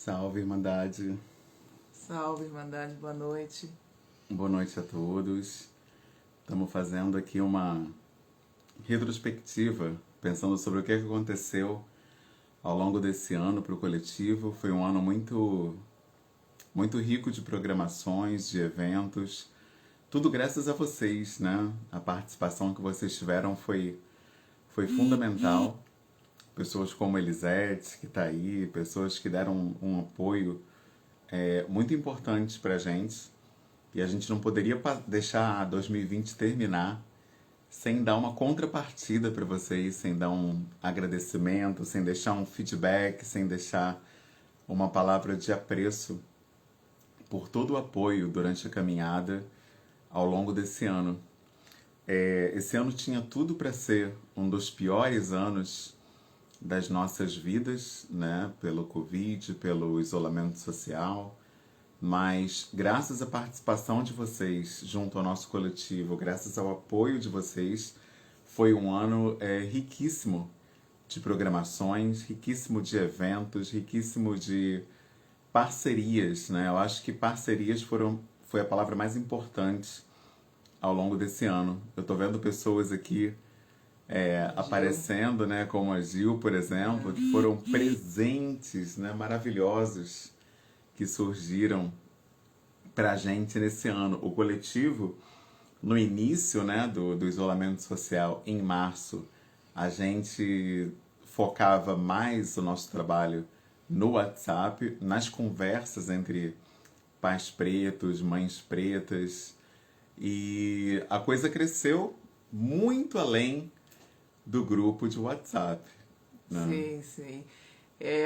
Salve, Irmandade. Salve, Irmandade, boa noite. Boa noite a todos. Estamos fazendo aqui uma retrospectiva, pensando sobre o que aconteceu ao longo desse ano para o coletivo. Foi um ano muito rico de programações, de eventos. Tudo graças a vocês, né? A participação que vocês tiveram foi fundamental. Pessoas como Elisete, que está aí, pessoas que deram um apoio muito importante para a gente. E a gente não poderia deixar 2020 terminar sem dar uma contrapartida para vocês, sem dar um agradecimento, sem deixar um feedback, sem deixar uma palavra de apreço por todo o apoio durante a caminhada ao longo desse ano. Esse ano tinha tudo para ser um dos piores anos das nossas vidas, né? Pelo Covid, pelo isolamento social, mas graças à participação de vocês junto ao nosso coletivo, graças ao apoio de vocês, foi um ano riquíssimo de programações, riquíssimo de eventos, riquíssimo de parcerias, né? Eu acho que parcerias foi a palavra mais importante ao longo desse ano. Eu tô vendo pessoas aqui aparecendo, né, como a Gil, por exemplo, que foram presentes, né, maravilhosos que surgiram pra gente nesse ano. O coletivo, no início, né, do isolamento social, em março, a gente focava mais o nosso trabalho no WhatsApp, nas conversas entre pais pretos, mães pretas, e a coisa cresceu muito além do grupo de WhatsApp, né? Sim, sim.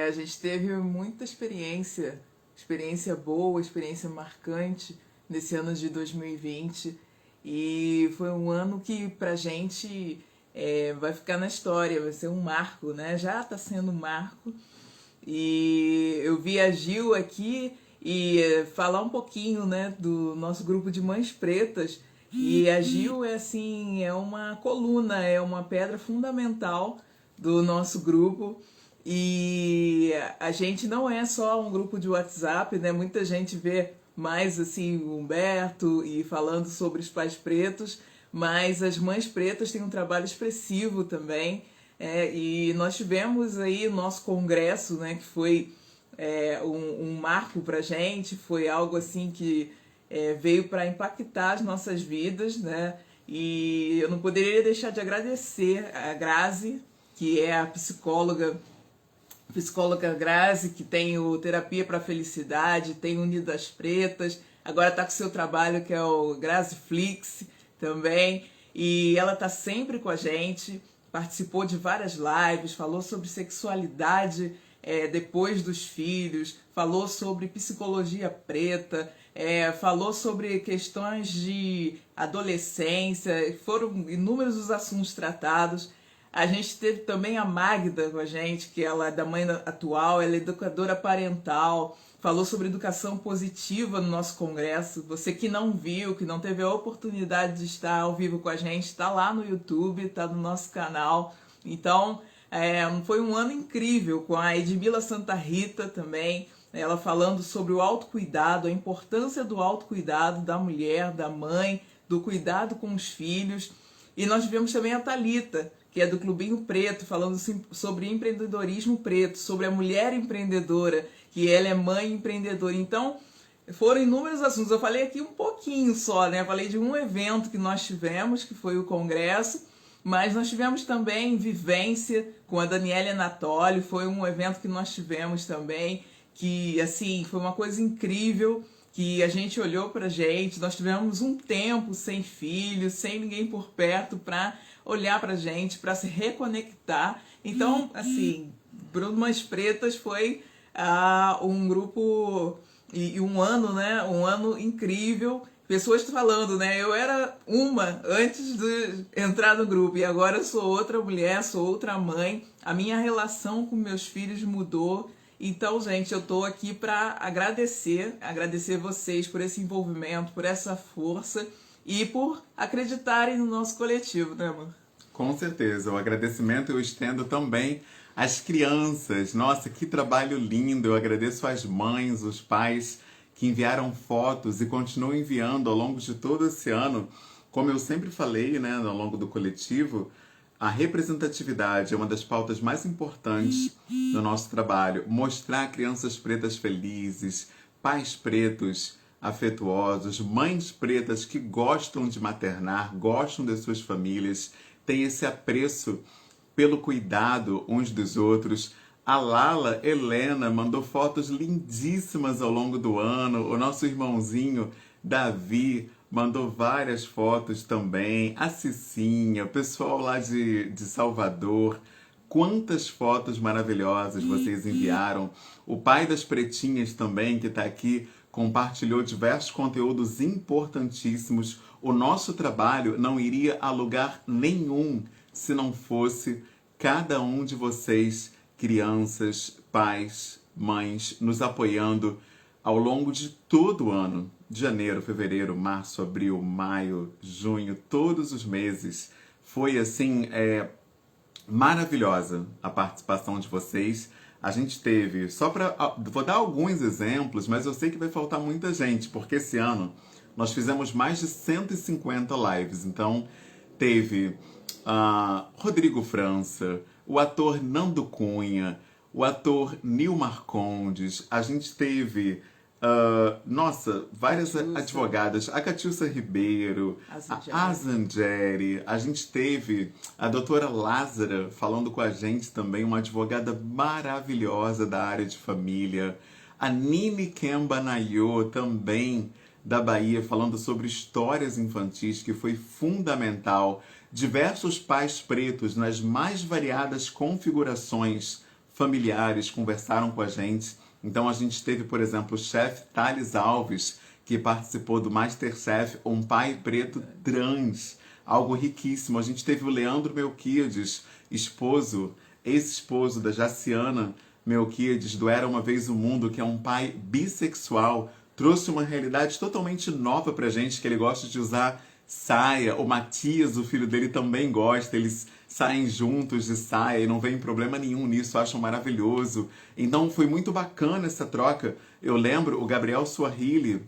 A gente teve muita experiência boa, experiência marcante nesse ano de 2020 e foi um ano que pra gente vai ficar na história, vai ser um marco, né? Já está sendo um marco. E eu vi a Gil aqui e falar um pouquinho, né, do nosso grupo de mães pretas. E a Gil é uma coluna, é uma pedra fundamental do nosso grupo. E a gente não é só um grupo de WhatsApp, né? Muita gente vê mais assim o Humberto e falando sobre os pais pretos, mas as mães pretas têm um trabalho expressivo também. E nós tivemos aí o nosso congresso, né, que foi um marco pra gente, foi algo assim que veio para impactar as nossas vidas, né? E eu não poderia deixar de agradecer a Grazi, que é a psicóloga Grazi, que tem o Terapia para a Felicidade, tem Unidas Pretas, agora está com o seu trabalho que é o Grazi Flix também, e ela está sempre com a gente, participou de várias lives, falou sobre sexualidade depois dos filhos, falou sobre psicologia preta, falou sobre questões de adolescência, foram inúmeros os assuntos tratados. A gente teve também a Magda com a gente, que ela é da Mãe Atual, ela é educadora parental, falou sobre educação positiva no nosso congresso. Você que não viu, que não teve a oportunidade de estar ao vivo com a gente, está lá no YouTube, está no nosso canal. Então, foi um ano incrível, com a Edmila Santa Rita também, ela falando sobre o autocuidado, a importância do autocuidado da mulher, da mãe, do cuidado com os filhos. E nós tivemos também a Thalita, que é do Clubinho Preto, falando sobre empreendedorismo preto, sobre a mulher empreendedora, que ela é mãe empreendedora. Então, foram inúmeros assuntos. Eu falei aqui um pouquinho só, né? Eu falei de um evento que nós tivemos, que foi o congresso, mas nós tivemos também vivência com a Daniela Anatólio, foi um evento que nós tivemos também, que, assim, foi uma coisa incrível, que a gente olhou pra gente, nós tivemos um tempo sem filhos, sem ninguém por perto para olhar pra gente, para se reconectar. Então, assim, Brumas Pretas foi um grupo e um ano, né? Um ano incrível. Pessoas falando, né? Eu era uma antes de entrar no grupo e agora eu sou outra mulher, sou outra mãe. A minha relação com meus filhos mudou. Então, gente, eu tô aqui para agradecer vocês por esse envolvimento, por essa força e por acreditarem no nosso coletivo, né, amor? Com certeza. O agradecimento eu estendo também As crianças, nossa, que trabalho lindo! Eu agradeço às mães, os pais que enviaram fotos e continuam enviando ao longo de todo esse ano. Como eu sempre falei, né, ao longo do coletivo, a representatividade é uma das pautas mais importantes do nosso trabalho. Mostrar crianças pretas felizes, pais pretos afetuosos, mães pretas que gostam de maternar, gostam das suas famílias, têm esse apreço pelo cuidado uns dos outros. A Lala Helena mandou fotos lindíssimas ao longo do ano. O nosso irmãozinho Davi mandou várias fotos também. A Cicinha, o pessoal lá de Salvador. Quantas fotos maravilhosas vocês enviaram. O pai das pretinhas também, que está aqui, compartilhou diversos conteúdos importantíssimos. O nosso trabalho não iria a lugar nenhum se não fosse cada um de vocês, crianças, pais, mães, nos apoiando ao longo de todo o ano. De janeiro, fevereiro, março, abril, maio, junho, todos os meses. Foi assim, maravilhosa a participação de vocês. A gente teve, vou dar alguns exemplos, mas eu sei que vai faltar muita gente, porque esse ano nós fizemos mais de 150 lives. Então, teve Rodrigo França, o ator Nando Cunha, o ator Nil Marcondes, a gente teve, várias advogadas, a Catiúcia Ribeiro, a Azangeri, a gente teve a doutora Lázara falando com a gente também, uma advogada maravilhosa da área de família, a Nini Kemba Nayo também, da Bahia, falando sobre histórias infantis, que foi fundamental. Diversos pais pretos, nas mais variadas configurações familiares, conversaram com a gente. Então a gente teve, por exemplo, o chefe Thales Alves, que participou do Masterchef, um pai preto trans, algo riquíssimo. A gente teve o Leandro Melquiades, ex-esposo da Jaciana Melquiades, do Era Uma Vez o Mundo, que é um pai bissexual, trouxe uma realidade totalmente nova pra gente, que ele gosta de usar saia. O Matias, o filho dele, também gosta, eles saem juntos de saia e não vem problema nenhum nisso, acham maravilhoso. Então foi muito bacana essa troca. Eu lembro o Gabriel Suarrilli,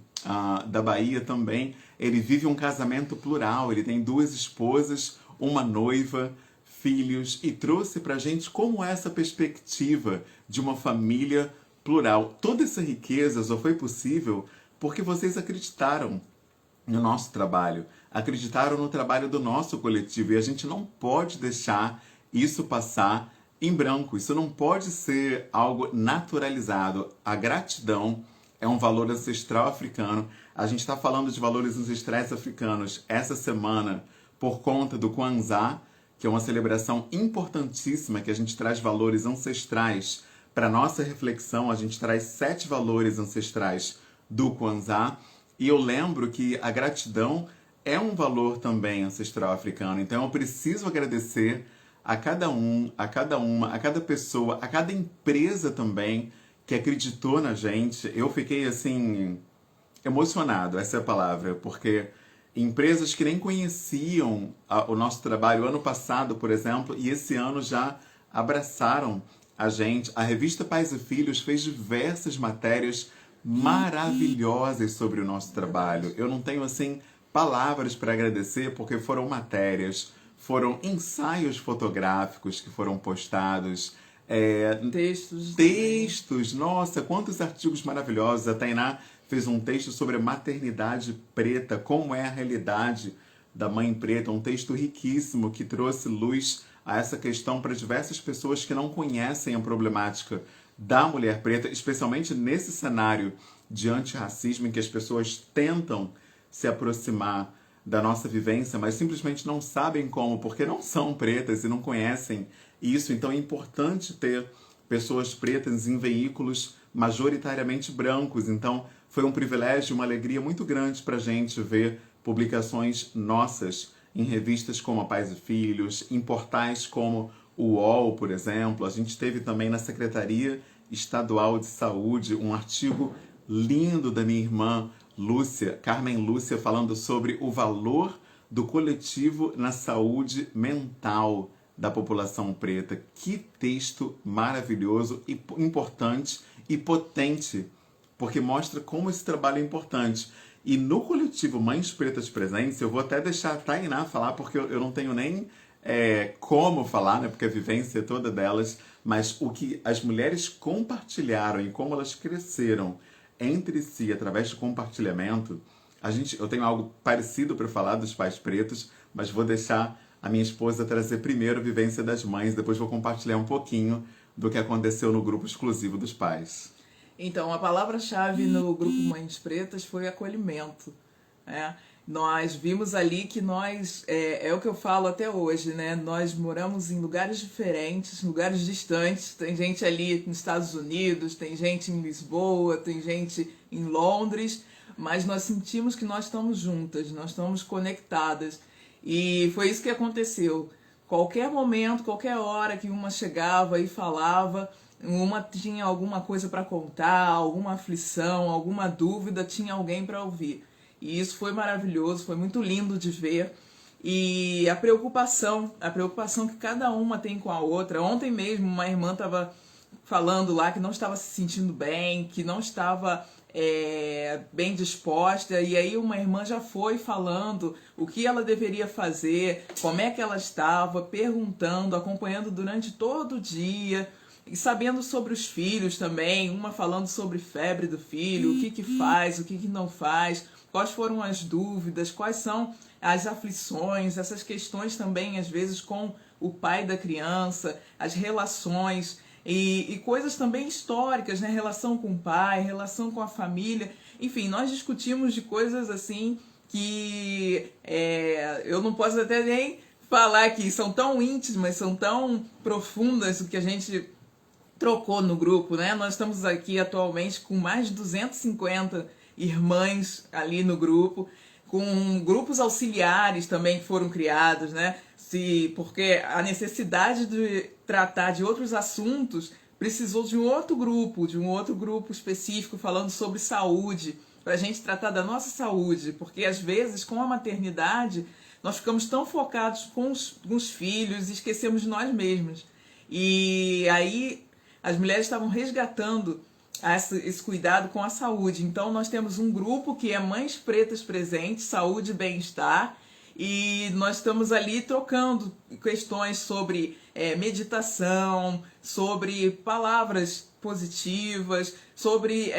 da Bahia também, ele vive um casamento plural, ele tem 2 esposas, uma noiva, filhos, e trouxe pra gente como é essa perspectiva de uma família plural. Toda essa riqueza só foi possível porque vocês acreditaram no nosso trabalho, acreditaram no trabalho do nosso coletivo, e a gente não pode deixar isso passar em branco. Isso não pode ser algo naturalizado. A gratidão é um valor ancestral africano. A gente está falando de valores ancestrais africanos essa semana por conta do Kwanzaa, que é uma celebração importantíssima, que a gente traz valores ancestrais para nossa reflexão. A gente traz 7 valores ancestrais do Kwanzaa, e eu lembro que a gratidão é um valor também ancestral africano. Então eu preciso agradecer a cada um, a cada uma, a cada pessoa, a cada empresa também que acreditou na gente. Eu fiquei assim emocionado, essa é a palavra, porque empresas que nem conheciam o nosso trabalho ano passado, por exemplo, e esse ano já abraçaram a gente. A revista Pais e Filhos fez diversas matérias maravilhosas sobre o nosso trabalho. Eu não tenho, assim, palavras para agradecer, porque foram matérias, foram ensaios fotográficos que foram postados, textos, nossa, quantos artigos maravilhosos. A Tainá fez um texto sobre a maternidade preta, como é a realidade da mãe preta, um texto riquíssimo que trouxe luz a essa questão para diversas pessoas que não conhecem a problemática da mulher preta, especialmente nesse cenário de antirracismo em que as pessoas tentam se aproximar da nossa vivência, mas simplesmente não sabem como, porque não são pretas e não conhecem isso. Então é importante ter pessoas pretas em veículos majoritariamente brancos. Então foi um privilégio, uma alegria muito grande para a gente ver publicações nossas em revistas como a Pais e Filhos, em portais como o UOL, por exemplo. A gente teve também na Secretaria Estadual de Saúde um artigo lindo da minha irmã Carmen Lúcia, falando sobre o valor do coletivo na saúde mental da população preta. Que texto maravilhoso e importante e potente, porque mostra como esse trabalho é importante. E no coletivo Mães Pretas Presentes, eu vou até deixar a Tainá falar, porque eu não tenho nem como falar, né, porque a vivência é toda delas, mas o que as mulheres compartilharam e como elas cresceram entre si através do compartilhamento. Eu tenho algo parecido para falar dos pais pretos, mas vou deixar a minha esposa trazer primeiro a vivência das mães, depois vou compartilhar um pouquinho do que aconteceu no grupo exclusivo dos pais. Então, a palavra-chave no grupo Mães Pretas foi acolhimento, né? Nós vimos ali que é o que eu falo até hoje, né? Nós moramos em lugares diferentes, lugares distantes. Tem gente ali nos Estados Unidos, tem gente em Lisboa, tem gente em Londres, mas nós sentimos que nós estamos juntas, nós estamos conectadas. E foi isso que aconteceu. Qualquer momento, qualquer hora que uma chegava e falava, uma tinha alguma coisa para contar, alguma aflição, alguma dúvida, tinha alguém para ouvir. E isso foi maravilhoso, foi muito lindo de ver. E a preocupação que cada uma tem com a outra. Ontem mesmo uma irmã estava falando lá que não estava se sentindo bem, que não estava bem disposta, e aí uma irmã já foi falando o que ela deveria fazer, como é que ela estava, perguntando, acompanhando durante todo o dia, e sabendo sobre os filhos também, uma falando sobre febre do filho, o que faz, o que não faz, quais foram as dúvidas, quais são as aflições, essas questões também, às vezes, com o pai da criança, as relações e coisas também históricas, né? Relação com o pai, relação com a família. Enfim, nós discutimos de coisas assim que eu não posso até nem falar aqui, são tão íntimas, são tão profundas o que a gente trocou no grupo, né? Nós estamos aqui atualmente com mais de 250 irmãs ali no grupo, com grupos auxiliares também que foram criados, né? Porque a necessidade de tratar de outros assuntos precisou de um outro grupo específico falando sobre saúde, para a gente tratar da nossa saúde, porque às vezes com a maternidade nós ficamos tão focados com os filhos e esquecemos de nós mesmos. E aí as mulheres estavam resgatando esse cuidado com a saúde. Então nós temos um grupo que é Mães Pretas Presentes, Saúde e Bem-Estar, e nós estamos ali trocando questões sobre meditação, sobre palavras positivas, sobre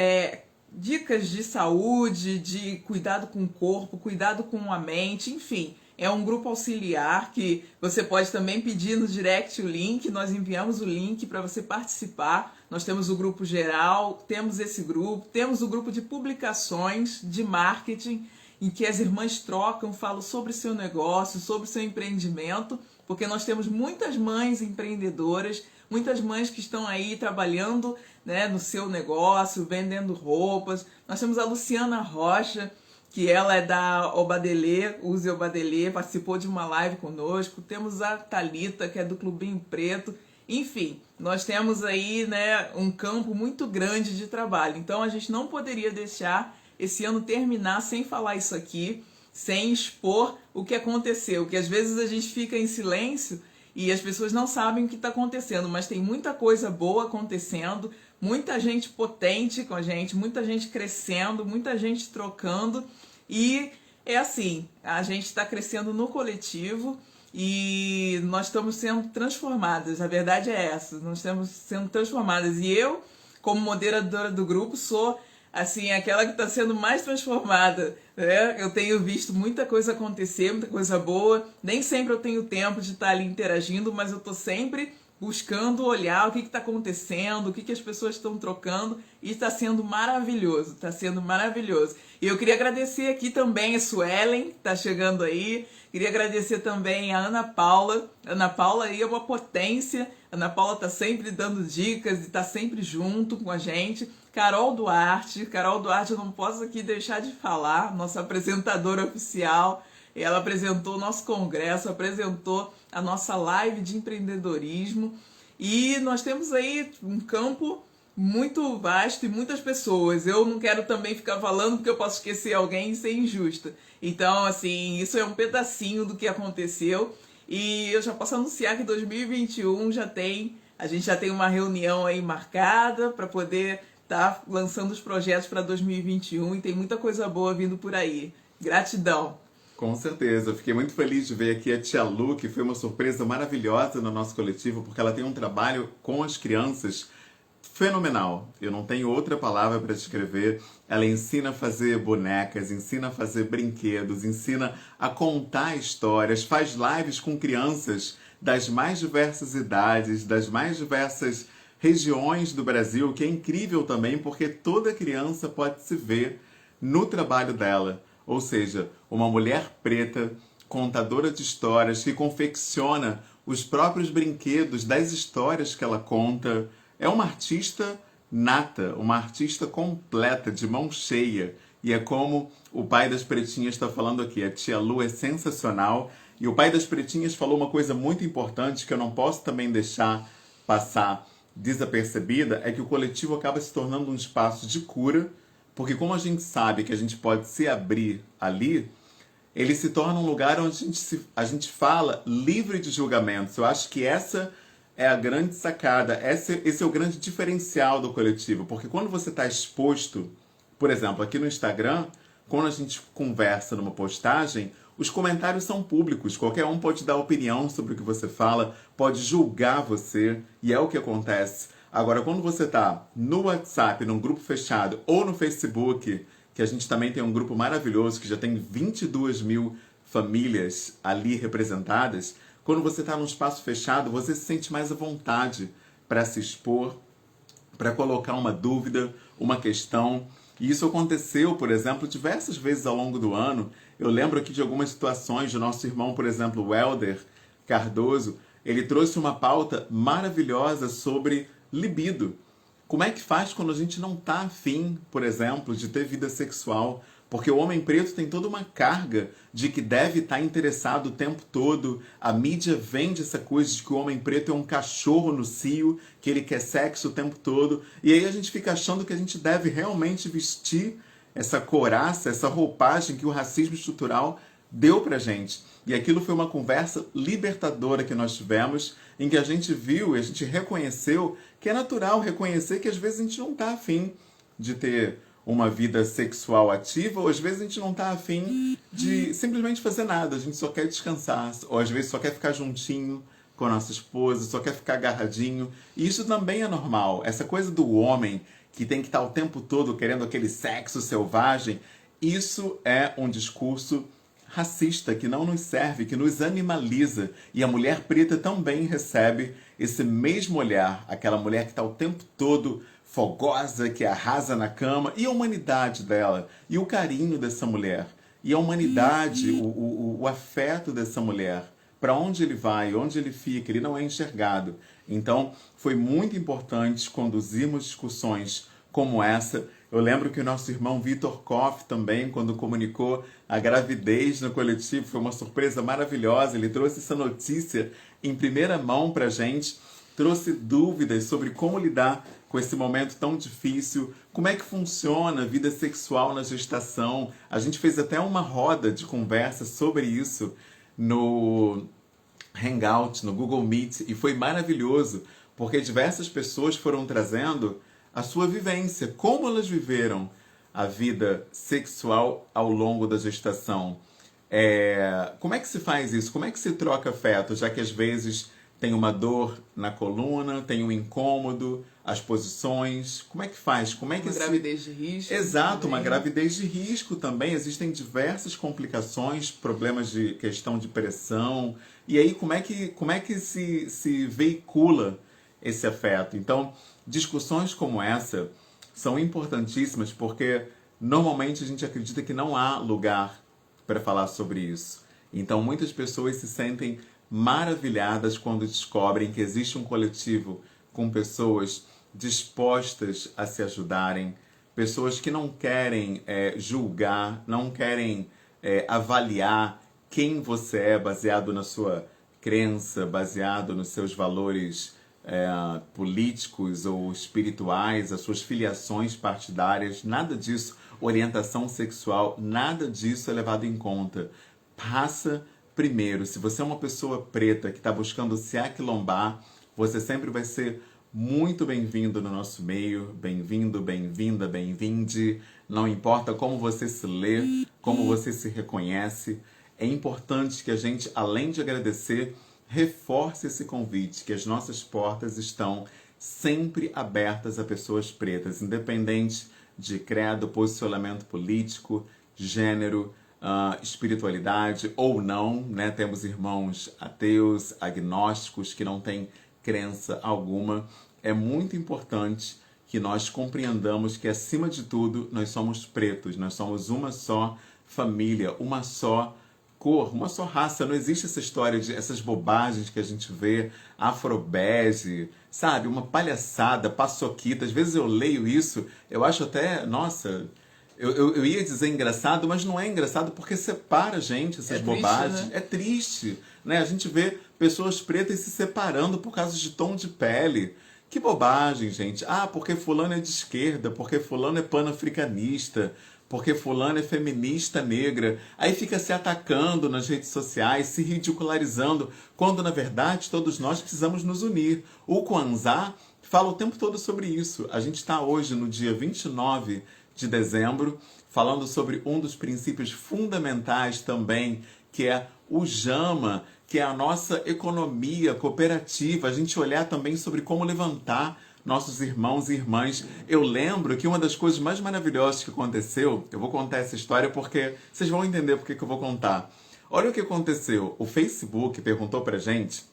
dicas de saúde, de cuidado com o corpo, cuidado com a mente, enfim. É um grupo auxiliar que você pode também pedir no direct o link, nós enviamos o link para você participar. Nós temos o grupo geral, temos esse grupo, temos o grupo de publicações, de marketing, em que as irmãs trocam, falam sobre o seu negócio, sobre o seu empreendimento, porque nós temos muitas mães empreendedoras, muitas mães que estão aí trabalhando, né, no seu negócio, vendendo roupas. Nós temos a Luciana Rocha, que ela é da Obadelê, Use Obadelê, participou de uma live conosco. Temos a Thalita, que é do Clubinho Preto. Enfim, nós temos aí, né, um campo muito grande de trabalho. Então a gente não poderia deixar esse ano terminar sem falar isso aqui, sem expor o que aconteceu, que às vezes a gente fica em silêncio e as pessoas não sabem o que está acontecendo, mas tem muita coisa boa acontecendo, muita gente potente com a gente, muita gente crescendo, muita gente trocando, e é assim, a gente está crescendo no coletivo e nós estamos sendo transformadas, a verdade é essa, nós estamos sendo transformadas, e eu, como moderadora do grupo, sou assim, aquela que está sendo mais transformada, né? Eu tenho visto muita coisa acontecer, muita coisa boa. Nem sempre eu tenho tempo de estar ali interagindo, mas eu estou sempre buscando olhar o que está acontecendo, o que as pessoas estão trocando, e está sendo maravilhoso, está sendo maravilhoso. E eu queria agradecer aqui também a Suelen, que está chegando aí. Queria agradecer também a Ana Paula. Ana Paula aí é uma potência. Ana Paula está sempre dando dicas e está sempre junto com a gente. Carol Duarte eu não posso aqui deixar de falar, nossa apresentadora oficial. Ela apresentou o nosso congresso, apresentou a nossa live de empreendedorismo, e nós temos aí um campo muito vasto e muitas pessoas. Eu não quero também ficar falando porque eu posso esquecer alguém e ser injusta. Então, assim, isso é um pedacinho do que aconteceu. E eu já posso anunciar que 2021 a gente já tem uma reunião aí marcada para poder estar lançando os projetos para 2021 e tem muita coisa boa vindo por aí. Gratidão! Com certeza, eu fiquei muito feliz de ver aqui a tia Lu, que foi uma surpresa maravilhosa no nosso coletivo, porque ela tem um trabalho com as crianças fenomenal. Eu não tenho outra palavra para descrever. Ela ensina a fazer bonecas, ensina a fazer brinquedos, ensina a contar histórias, faz lives com crianças das mais diversas idades, das mais diversas regiões do Brasil, que é incrível também, porque toda criança pode se ver no trabalho dela. Ou seja, uma mulher preta, contadora de histórias, que confecciona os próprios brinquedos das histórias que ela conta. É uma artista nata, uma artista completa, de mão cheia. E é como o pai das pretinhas está falando aqui. A tia Lu é sensacional. E o pai das pretinhas falou uma coisa muito importante que eu não posso também deixar passar desapercebida, é que o coletivo acaba se tornando um espaço de cura, porque como a gente sabe que a gente pode se abrir ali, ele se torna um lugar onde a gente fala livre de julgamentos. Eu acho que essa é a grande sacada, esse é o grande diferencial do coletivo, porque quando você está exposto, por exemplo, aqui no Instagram, quando a gente conversa numa postagem, os comentários são públicos, qualquer um pode dar opinião sobre o que você fala, pode julgar você, e é o que acontece. Agora, quando você está no WhatsApp, num grupo fechado, ou no Facebook, que a gente também tem um grupo maravilhoso, que já tem 22 mil famílias ali representadas, quando você está num espaço fechado, você se sente mais à vontade para se expor, para colocar uma dúvida, uma questão. E isso aconteceu, por exemplo, diversas vezes ao longo do ano. Eu lembro aqui de algumas situações do nosso irmão, por exemplo, o Helder Cardoso. Ele trouxe uma pauta maravilhosa sobre libido. Como é que faz quando a gente não está afim, por exemplo, de ter vida sexual? Porque o homem preto tem toda uma carga de que deve estar interessado o tempo todo. A mídia vende essa coisa de que o homem preto é um cachorro no cio, que ele quer sexo o tempo todo. E aí a gente fica achando que a gente deve realmente vestir essa couraça, essa roupagem que o racismo estrutural deu pra gente. E aquilo foi uma conversa libertadora que nós tivemos, em que a gente viu e a gente reconheceu que é natural reconhecer que às vezes a gente não está afim de ter uma vida sexual ativa, ou às vezes a gente não está afim de simplesmente fazer nada, a gente só quer descansar, ou às vezes só quer ficar juntinho com a nossa esposa, só quer ficar agarradinho. E isso também é normal. Essa coisa do homem que tem que estar o tempo todo querendo aquele sexo selvagem, isso é um discurso racista que não nos serve, que nos animaliza. E a mulher preta também recebe esse mesmo olhar, aquela mulher que está o tempo todo fogosa, que arrasa na cama, e a humanidade dela, e o carinho dessa mulher, e a humanidade, o afeto dessa mulher, para onde ele vai, onde ele fica, ele não é enxergado. Então, foi muito importante conduzirmos discussões como essa. Eu lembro que o nosso irmão Vitor Koff também, quando comunicou a gravidez no coletivo, foi uma surpresa maravilhosa. Ele trouxe essa notícia em primeira mão para a gente, trouxe dúvidas sobre como lidar com esse momento tão difícil, como é que funciona a vida sexual na gestação. A gente fez até uma roda de conversa sobre isso no Hangout, no Google Meet, e foi maravilhoso, porque diversas pessoas foram trazendo a sua vivência, como elas viveram a vida sexual ao longo da gestação. Como é que se faz isso? Como é que se troca afeto, já que às vezes tem uma dor na coluna, tem um incômodo, as posições, como é que faz? Como é que uma gravidez de risco. Exato, também. uma gravidez de risco também. Existem diversas complicações, problemas de questão de pressão. E aí, como é que se veicula esse afeto? Então, discussões como essa são importantíssimas porque normalmente a gente acredita que não há lugar para falar sobre isso. Então, muitas pessoas se sentem maravilhadas quando descobrem que existe um coletivo com pessoas dispostas a se ajudarem, pessoas que não querem julgar, não querem avaliar quem você é baseado na sua crença, baseado nos seus valores políticos ou espirituais, as suas filiações partidárias, nada disso, orientação sexual, nada disso é levado em conta. Passa primeiro, se você é uma pessoa preta que está buscando se aquilombar, você sempre vai ser muito bem-vindo no nosso meio. Bem-vindo, bem-vinda, bem-vinde. Não importa como você se lê, como você se reconhece. É importante que a gente, além de agradecer, reforce esse convite, que as nossas portas estão sempre abertas a pessoas pretas, independente de credo, posicionamento político, gênero, espiritualidade ou não, né? Temos irmãos ateus, agnósticos, que não têm crença alguma. É muito importante que nós compreendamos que, acima de tudo, nós somos pretos, nós somos uma só família, uma só cor, uma só raça. Não existe essa história de essas bobagens que a gente vê, afrobege, sabe? Uma palhaçada, paçoquita. Às vezes eu leio isso, eu acho até, nossa, eu ia dizer engraçado, mas não é engraçado porque separa a gente, essas bobagens. Né? É triste, né? A gente vê pessoas pretas se separando por causa de tom de pele. Que bobagem, gente. Ah, porque fulano é de esquerda, porque fulano é panafricanista, porque fulano é feminista negra. Aí fica se atacando nas redes sociais, se ridicularizando, quando na verdade todos nós precisamos nos unir. O Kwanzaa fala o tempo todo sobre isso. A gente está hoje no dia 29 de dezembro, falando sobre um dos princípios fundamentais também, que é o Jama, que é a nossa economia cooperativa, a gente olhar também sobre como levantar nossos irmãos e irmãs. Eu lembro que uma das coisas mais maravilhosas que aconteceu, eu vou contar essa história porque vocês vão entender por que eu vou contar. Olha o que aconteceu. O Facebook perguntou pra gente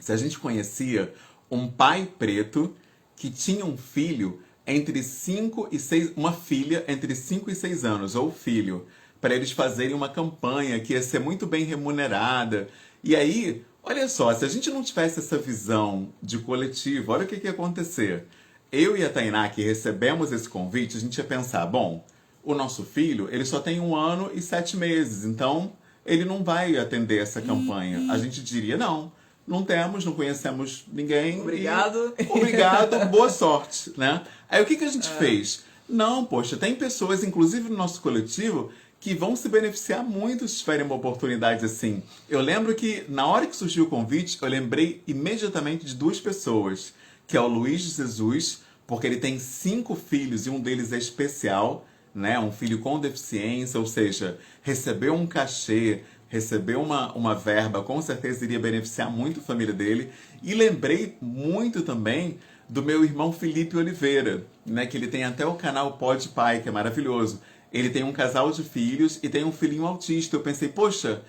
se a gente conhecia um pai preto que tinha um filho entre 5 e 6, uma filha entre 5 e 6 anos, ou filho, para eles fazerem uma campanha que ia ser muito bem remunerada. E aí, olha só, se a gente não tivesse essa visão de coletivo, olha o que ia acontecer. Eu e a Tainá, que recebemos esse convite, a gente ia pensar, bom, o nosso filho, ele só tem 1 ano e 7 meses, então ele não vai atender essa campanha. A gente diria, não temos, não conhecemos ninguém. Obrigado. Obrigado, boa sorte, né? Aí o que a gente fez? Não, poxa, tem pessoas, inclusive no nosso coletivo, que vão se beneficiar muito se tiverem uma oportunidade assim. Eu lembro que, na hora que surgiu o convite, eu lembrei imediatamente de 2 pessoas, que é o Luiz de Jesus, porque ele tem 5 filhos e um deles é especial, né? Um filho com deficiência, ou seja, recebeu um cachê, recebeu uma verba, com certeza iria beneficiar muito a família dele. E lembrei muito também do meu irmão Felipe Oliveira, né? Que ele tem até o canal Pode Pai, que é maravilhoso. Ele tem um casal de filhos e tem um filhinho autista. Eu pensei, poxa,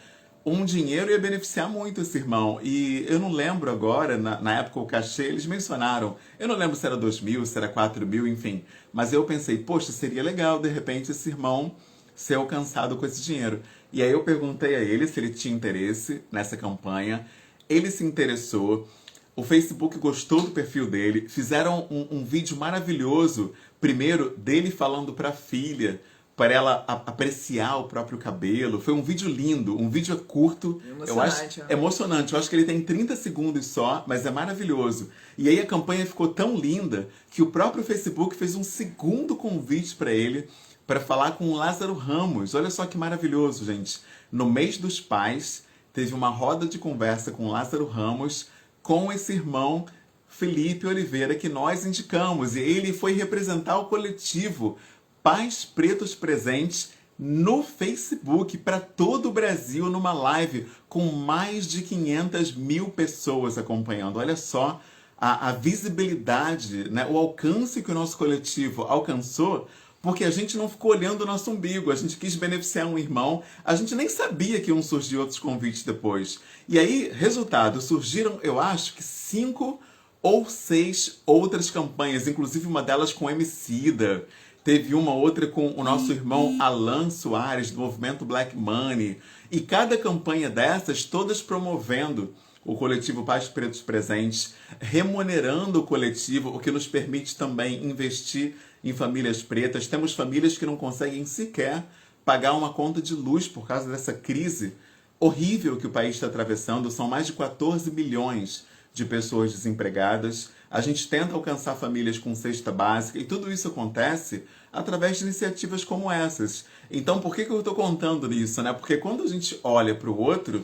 um dinheiro ia beneficiar muito esse irmão. E eu não lembro agora, na época o cachê, eles mencionaram. Eu não lembro se era 2.000, se era 4.000, enfim. Mas eu pensei, poxa, seria legal, de repente, esse irmão ser alcançado com esse dinheiro. E aí eu perguntei a ele se ele tinha interesse nessa campanha. Ele se interessou. O Facebook gostou do perfil dele. Fizeram um vídeo maravilhoso, primeiro, dele falando para a filha, para ela apreciar o próprio cabelo. Foi um vídeo lindo, um vídeo curto. Eu acho emocionante. Eu acho que ele tem 30 segundos só, mas é maravilhoso. E aí a campanha ficou tão linda que o próprio Facebook fez um segundo convite para ele, para falar com o Lázaro Ramos. Olha só que maravilhoso, gente. No mês dos pais, teve uma roda de conversa com o Lázaro Ramos, com esse irmão Felipe Oliveira, que nós indicamos. E ele foi representar o coletivo Pais Pretos Presentes no Facebook para todo o Brasil, numa live com mais de 500.000 pessoas acompanhando. Olha só a visibilidade, né? O alcance que o nosso coletivo alcançou, porque a gente não ficou olhando o nosso umbigo, a gente quis beneficiar um irmão, a gente nem sabia que iam surgir outros convites depois. E aí, resultado, surgiram, eu acho que 5 ou 6 outras campanhas, inclusive uma delas com Emicida. Teve uma outra com o nosso irmão Alan Soares, do movimento Black Money. E cada campanha dessas, todas promovendo o coletivo Pais Pretos Presentes, remunerando o coletivo, o que nos permite também investir em famílias pretas. Temos famílias que não conseguem sequer pagar uma conta de luz por causa dessa crise horrível que o país está atravessando. São mais de 14 milhões de pessoas desempregadas. A gente tenta alcançar famílias com cesta básica e tudo isso acontece através de iniciativas como essas. Então, por que eu estou contando isso, né? Porque quando a gente olha para o outro,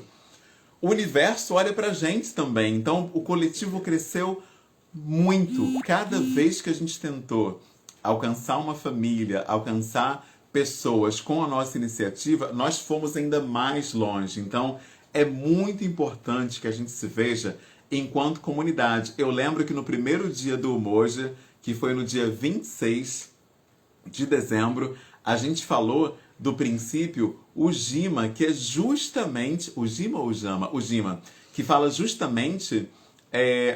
o universo olha para a gente também. Então, o coletivo cresceu muito. Cada vez que a gente tentou alcançar uma família, alcançar pessoas com a nossa iniciativa, nós fomos ainda mais longe. Então, é muito importante que a gente se veja enquanto comunidade. Eu lembro que no primeiro dia do Umoja, que foi no dia 26 de dezembro, a gente falou do princípio Ujima, que é justamente... Ujima ou Ujama? Ujima, que fala justamente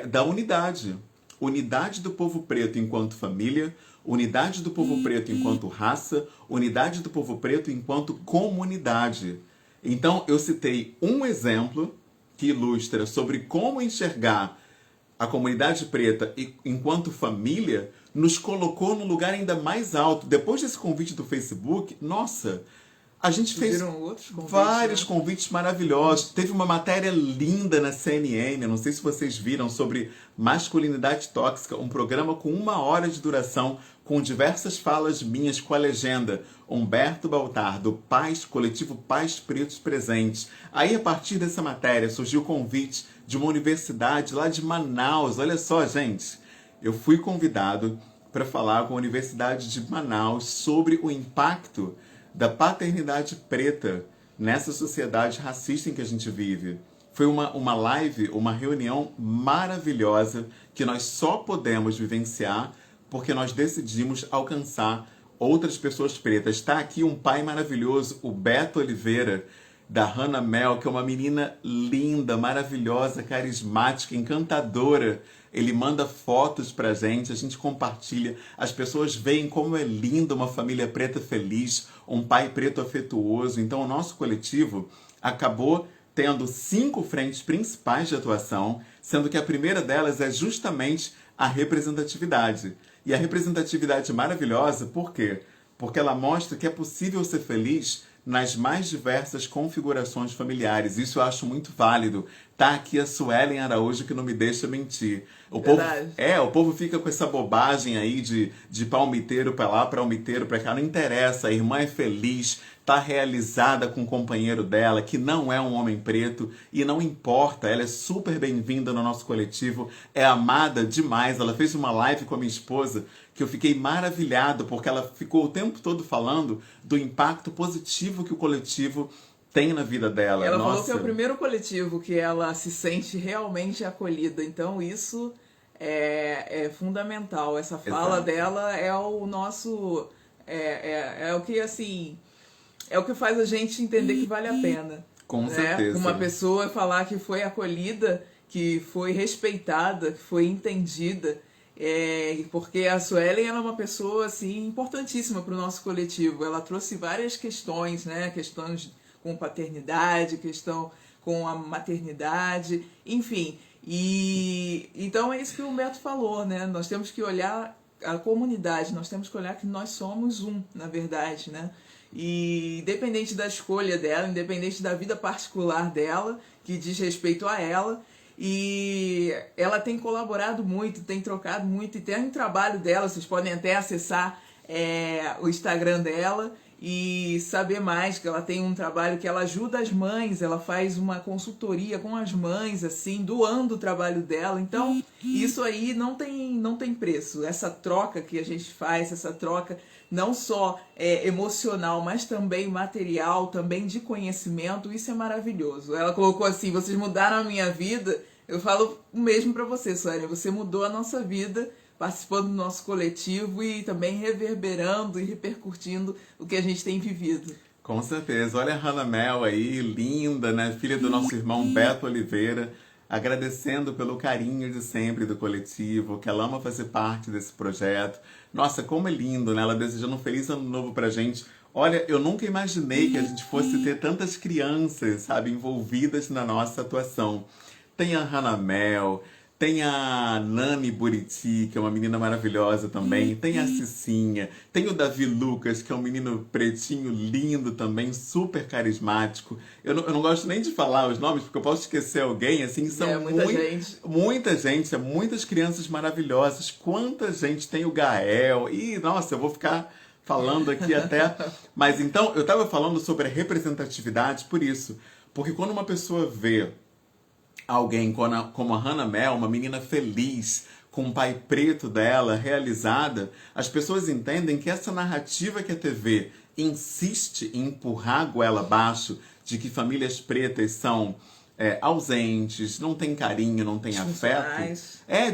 da unidade. Unidade do povo preto enquanto família, unidade do povo preto enquanto raça, unidade do povo preto enquanto comunidade. Então, eu citei um exemplo que ilustra sobre como enxergar a comunidade preta enquanto família, nos colocou num lugar ainda mais alto. Depois desse convite do Facebook, nossa, a gente fez vários convites maravilhosos. Teve uma matéria linda na CNN, não sei se vocês viram, sobre masculinidade tóxica, um programa com 1 hora de duração, com diversas falas minhas com a legenda Humberto Baltar, do coletivo Pais Pretos Presentes. Aí, a partir dessa matéria, surgiu o convite de uma universidade lá de Manaus. Olha só, gente, eu fui convidado para falar com a Universidade de Manaus sobre o impacto da paternidade preta nessa sociedade racista em que a gente vive. Foi uma live, uma reunião maravilhosa que nós só podemos vivenciar porque nós decidimos alcançar outras pessoas pretas. Está aqui um pai maravilhoso, o Beto Oliveira, da Hannah Mel, que é uma menina linda, maravilhosa, carismática, encantadora. Ele manda fotos pra gente, a gente compartilha. As pessoas veem como é linda uma família preta feliz, um pai preto afetuoso. Então, o nosso coletivo acabou tendo 5 frentes principais de atuação, sendo que a primeira delas é justamente a representatividade. E a representatividade é maravilhosa, por quê? Porque ela mostra que é possível ser feliz nas mais diversas configurações familiares. Isso eu acho muito válido. Tá aqui a Suelen Araújo que não me deixa mentir. O povo fica com essa bobagem aí de palmiteiro pra lá, palmiteiro pra cá. Não interessa, a irmã é feliz, tá realizada com o companheiro dela, que não é um homem preto, e não importa, ela é super bem-vinda no nosso coletivo, é amada demais. Ela fez uma live com a minha esposa que eu fiquei maravilhado, porque ela ficou o tempo todo falando do impacto positivo que o coletivo tem na vida dela. Ela falou que é o primeiro coletivo que ela se sente realmente acolhida. Então isso é fundamental. Essa fala dela é o nosso... É o que, assim... É o que faz a gente entender que vale a pena. Com certeza. Uma pessoa falar que foi acolhida, que foi respeitada, que foi entendida... porque a Suelen é uma pessoa assim, importantíssima para o nosso coletivo. Ela trouxe várias questões, né? Questões com paternidade, questão com a maternidade, enfim. E então é isso que o Humberto falou, né? Nós temos que olhar a comunidade, nós temos que olhar que nós somos na verdade, né? E independente da escolha dela, independente da vida particular dela, que diz respeito a ela, e ela tem colaborado muito, tem trocado muito, e tem um trabalho dela, vocês podem até acessar o Instagram dela e saber mais, que ela tem um trabalho que ela ajuda as mães, ela faz uma consultoria com as mães, assim, doando o trabalho dela. Então, isso aí não tem preço. Essa troca que a gente faz, essa troca não só emocional, mas também material, também de conhecimento, isso é maravilhoso. Ela colocou assim, vocês mudaram a minha vida. Eu falo o mesmo para você, Suelen, você mudou a nossa vida, participando do nosso coletivo e também reverberando e repercutindo o que a gente tem vivido. Com certeza. Olha a Hannah Mel aí, linda, né? Filha do nosso irmão Beto Oliveira, agradecendo pelo carinho de sempre do coletivo, que ela ama fazer parte desse projeto. Nossa, como é lindo, né? Ela desejando um feliz ano novo pra gente. Olha, eu nunca imaginei que a gente fosse ter tantas crianças, sabe, envolvidas na nossa atuação. Tem a Hannah Mel, Tem a Nani Buriti, que é uma menina maravilhosa também. Tem a Cicinha. Tem o Davi Lucas, que é um menino pretinho lindo também, super carismático. Eu não gosto nem de falar os nomes, porque eu posso esquecer alguém. Assim, são muita gente. muita gente, muitas crianças maravilhosas. Quanta gente tem o Gael. E, nossa, eu vou ficar falando aqui até. Mas então, eu estava falando sobre a representatividade por isso. Porque quando uma pessoa vê alguém como a Hannah Mel, uma menina feliz, com o pai preto dela, realizada, as pessoas entendem que essa narrativa que a TV insiste em empurrar a goela abaixo de que famílias pretas são ausentes, não tem carinho, não tem afeto,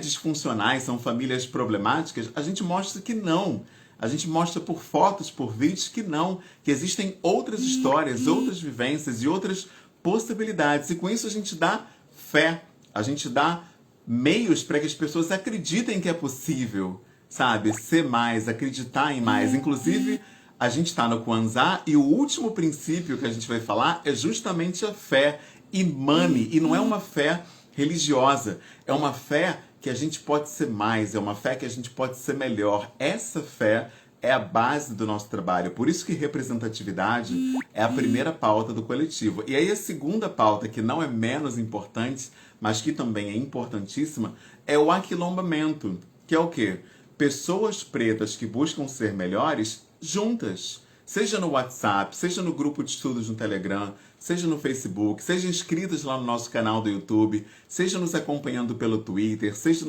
disfuncionais, são famílias problemáticas, a gente mostra que não. A gente mostra por fotos, por vídeos que não, que existem outras histórias, outras vivências e outras possibilidades. E com isso a gente dá fé, a gente dá meios para que as pessoas acreditem que é possível, sabe? Ser mais, acreditar em mais. Inclusive, a gente está no Kwanzaa e o último princípio que a gente vai falar é justamente a fé imane. E não é uma fé religiosa, é uma fé que a gente pode ser mais, é uma fé que a gente pode ser melhor. Essa fé é a base do nosso trabalho. Por isso que representatividade é a primeira pauta do coletivo. E aí a segunda pauta, que não é menos importante, mas que também é importantíssima, é o aquilombamento, que é o quê? Pessoas pretas que buscam ser melhores juntas. Seja no WhatsApp, seja no grupo de estudos no Telegram, seja no Facebook, seja inscritas lá no nosso canal do YouTube, seja nos acompanhando pelo Twitter, seja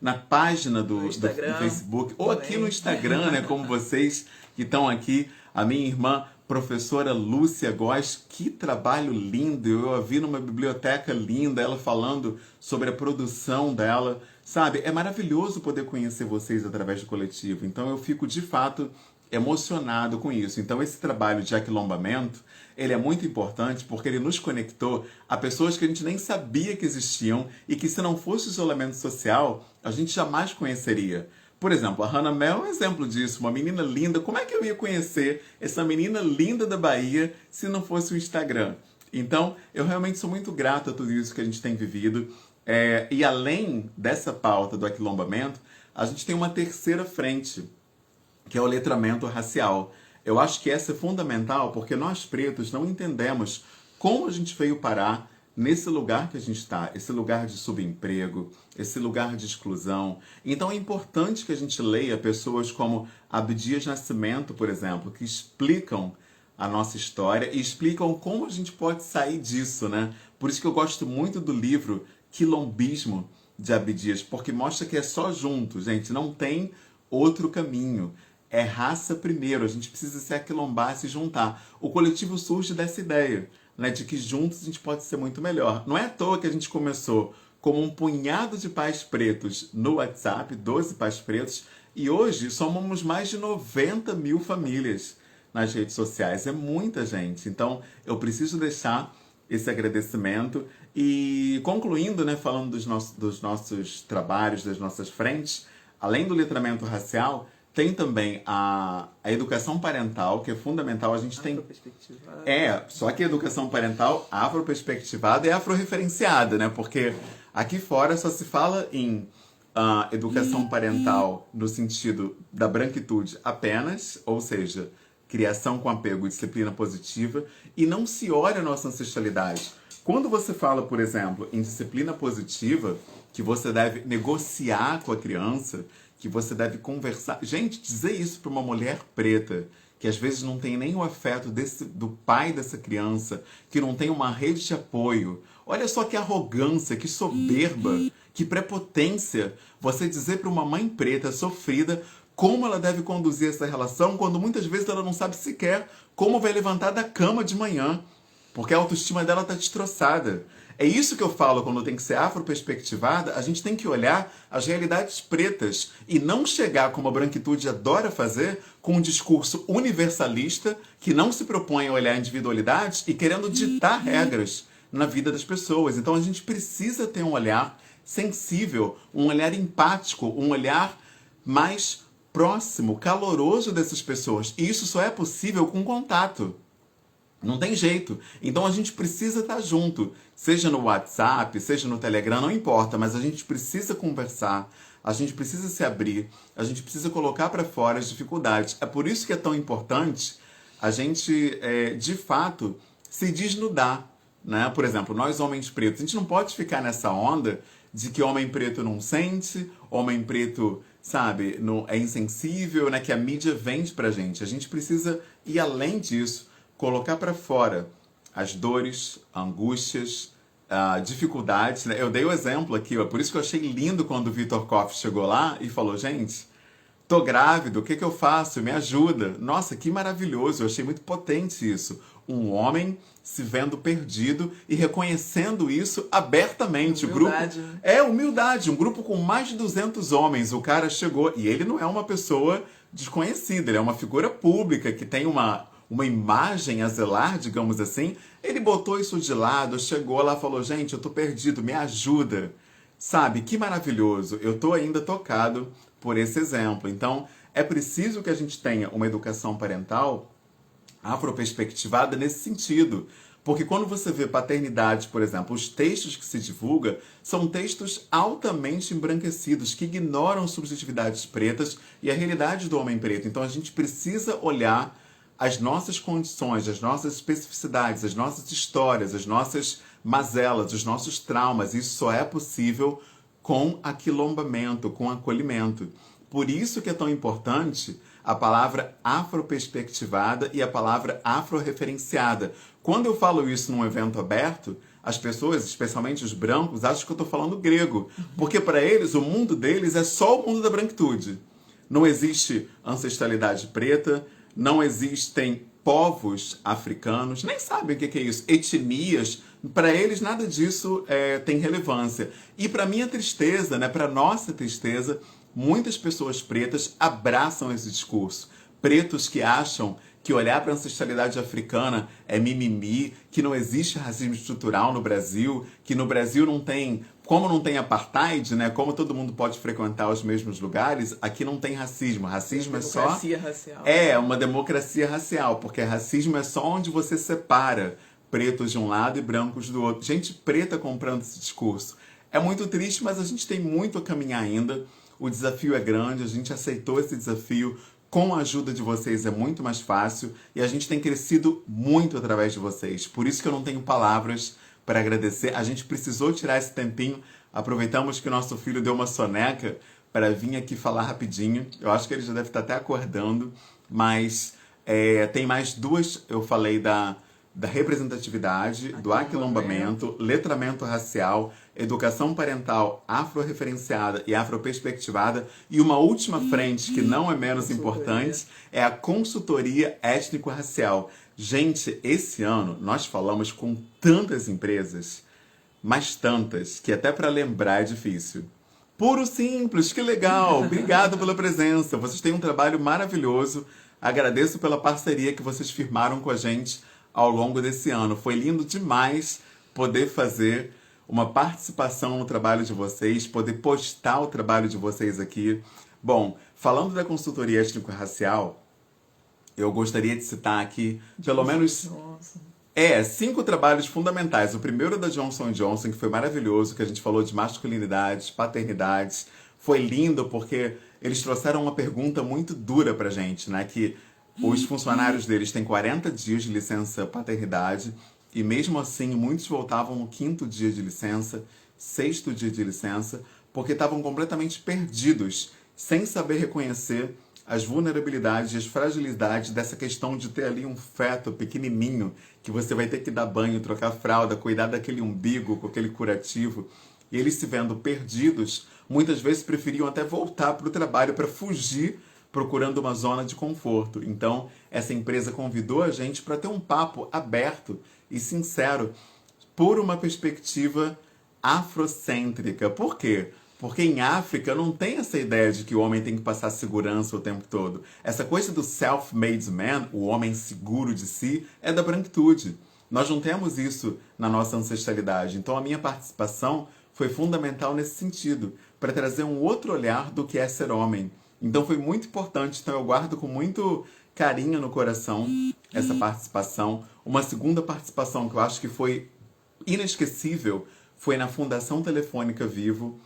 na página do Facebook, ou aqui no Instagram, né, como vocês que estão aqui, a minha irmã, professora Lúcia Góes, que trabalho lindo, eu a vi numa biblioteca linda, ela falando sobre a produção dela, sabe, é maravilhoso poder conhecer vocês através do coletivo, então eu fico de fato emocionado com isso. Então esse trabalho de aquilombamento, ele é muito importante porque ele nos conectou a pessoas que a gente nem sabia que existiam e que se não fosse o isolamento social, a gente jamais conheceria. Por exemplo, a Hannah Mel é um exemplo disso, uma menina linda. Como é que eu ia conhecer essa menina linda da Bahia se não fosse o Instagram? Então, eu realmente sou muito grato a tudo isso que a gente tem vivido. E além dessa pauta do aquilombamento, a gente tem uma terceira frente, que é o letramento racial. Eu acho que essa é fundamental porque nós pretos não entendemos como a gente veio parar nesse lugar que a gente está, esse lugar de subemprego, esse lugar de exclusão. Então é importante que a gente leia pessoas como Abdias Nascimento, por exemplo, que explicam a nossa história e explicam como a gente pode sair disso, né? Por isso que eu gosto muito do livro Quilombismo, de Abdias, porque mostra que é só junto, gente, não tem outro caminho. É raça primeiro, a gente precisa se aquilombar, se juntar. O coletivo surge dessa ideia, né, de que juntos a gente pode ser muito melhor. Não é à toa que a gente começou como um punhado de pais pretos no WhatsApp, 12 pais pretos, e hoje somos mais de 90 mil famílias nas redes sociais. É muita gente. Então, eu preciso deixar esse agradecimento. E concluindo, né, falando dos nossos trabalhos, das nossas frentes, além do letramento racial, tem também a educação parental, que é fundamental. A gente tem... só que a educação parental afroperspectivada é afro-referenciada, né? Porque aqui fora só se fala em educação parental no sentido da branquitude apenas, ou seja, criação com apego e disciplina positiva, e não se olha a nossa ancestralidade. Quando você fala, por exemplo, em disciplina positiva, que você deve negociar com a criança, que você deve conversar... Gente, dizer isso para uma mulher preta, que às vezes não tem nem o afeto do pai dessa criança, que não tem uma rede de apoio. Olha só que arrogância, que soberba, que prepotência você dizer para uma mãe preta sofrida como ela deve conduzir essa relação, quando muitas vezes ela não sabe sequer como vai levantar da cama de manhã, porque a autoestima dela está destroçada. É isso que eu falo quando tem que ser afroperspectivada, a gente tem que olhar as realidades pretas e não chegar, como a branquitude adora fazer, com um discurso universalista que não se propõe a olhar individualidades e querendo ditar regras na vida das pessoas. Então a gente precisa ter um olhar sensível, um olhar empático, um olhar mais próximo, caloroso dessas pessoas. E isso só é possível com contato. Não tem jeito. Então a gente precisa estar junto, seja no WhatsApp, seja no Telegram, não importa, mas a gente precisa conversar, a gente precisa se abrir, a gente precisa colocar para fora as dificuldades. É por isso que é tão importante a gente, de fato, se desnudar, né? Por exemplo, nós homens pretos, a gente não pode ficar nessa onda de que homem preto não sente, homem preto, sabe, não, é insensível, né? Que a mídia vende pra gente. A gente precisa ir além disso, colocar para fora as dores, angústias, dificuldades, né? Eu dei o exemplo aqui, ó, por isso que eu achei lindo quando o Vitor Koff chegou lá e falou, gente, tô grávido, o que que eu faço? Me ajuda. Nossa, que maravilhoso, eu achei muito potente isso. Um homem se vendo perdido e reconhecendo isso abertamente. Humildade, O grupo né? é humildade, um grupo com mais de 200 homens. O cara chegou e ele não é uma pessoa desconhecida, ele é uma figura pública que tem uma imagem a zelar, digamos assim. Ele botou isso de lado, chegou lá e falou, gente, eu tô perdido, me ajuda. Sabe, que maravilhoso. Eu tô ainda tocado por esse exemplo. Então, é preciso que a gente tenha uma educação parental afroperspectivada nesse sentido. Porque quando você vê paternidade, por exemplo, os textos que se divulga são textos altamente embranquecidos, que ignoram subjetividades pretas e a realidade do homem preto. Então a gente precisa olhar as nossas condições, as nossas especificidades, as nossas histórias, as nossas mazelas, os nossos traumas. Isso só é possível com aquilombamento, com acolhimento. Por isso que é tão importante a palavra afroperspectivada e a palavra afroreferenciada. Quando eu falo isso num evento aberto, as pessoas, especialmente os brancos, acham que eu estou falando grego. Porque para eles, o mundo deles é só o mundo da branquitude. Não existe ancestralidade preta, não existem povos africanos, nem sabem o que é isso, etnias. Para eles, nada disso tem relevância. E para minha tristeza, né, para nossa tristeza, muitas pessoas pretas abraçam esse discurso. Pretos que acham que olhar para a ancestralidade africana é mimimi, que não existe racismo estrutural no Brasil, que no Brasil não tem, como não tem apartheid, né, como todo mundo pode frequentar os mesmos lugares, aqui não tem racismo. Racismo é só... Democracia racial. É, uma democracia racial, porque racismo é só onde você separa pretos de um lado e brancos do outro. Gente preta comprando esse discurso. É muito triste, mas a gente tem muito a caminhar ainda. O desafio é grande, a gente aceitou esse desafio. Com a ajuda de vocês é muito mais fácil e a gente tem crescido muito através de vocês. Por isso que eu não tenho palavras para agradecer. A gente precisou tirar esse tempinho. Aproveitamos que o nosso filho deu uma soneca para vir aqui falar rapidinho. Eu acho que ele já deve estar até acordando, mas tem mais duas. Eu falei da representatividade, do aquilombamento, letramento racial, educação parental afro-referenciada e afro-perspectivada. E uma última frente, que não é menos importante, é a consultoria étnico-racial. Gente, esse ano nós falamos com tantas empresas, mas tantas, que até para lembrar é difícil. Puro Simples, que legal! Obrigado pela presença. Vocês têm um trabalho maravilhoso. Agradeço pela parceria que vocês firmaram com a gente ao longo desse ano. Foi lindo demais poder fazer uma participação no trabalho de vocês, poder postar o trabalho de vocês aqui. Bom, falando da consultoria étnico-racial, eu gostaria de citar aqui pelo menos 5 trabalhos fundamentais. O primeiro é da Johnson & Johnson, que foi maravilhoso, que a gente falou de masculinidades, paternidades. Foi lindo porque eles trouxeram uma pergunta muito dura pra gente, né? Que os funcionários deles têm 40 dias de licença paternidade e mesmo assim muitos voltavam no 5º dia de licença, 6º dia de licença, porque estavam completamente perdidos, sem saber reconhecer as vulnerabilidades e as fragilidades dessa questão de ter ali um feto pequenininho que você vai ter que dar banho, trocar fralda, cuidar daquele umbigo com aquele curativo. E eles se vendo perdidos, muitas vezes preferiam até voltar para o trabalho para fugir, procurando uma zona de conforto. Então, essa empresa convidou a gente para ter um papo aberto e sincero por uma perspectiva afrocêntrica. Por quê? Porque em África não tem essa ideia de que o homem tem que passar segurança o tempo todo. Essa coisa do self-made man, o homem seguro de si, é da branquitude. Nós não temos isso na nossa ancestralidade. Então a minha participação foi fundamental nesse sentido, para trazer um outro olhar do que é ser homem. Então foi muito importante, então eu guardo com muito carinho no coração essa participação. Uma segunda participação que eu acho que foi inesquecível foi na Fundação Telefônica Vivo,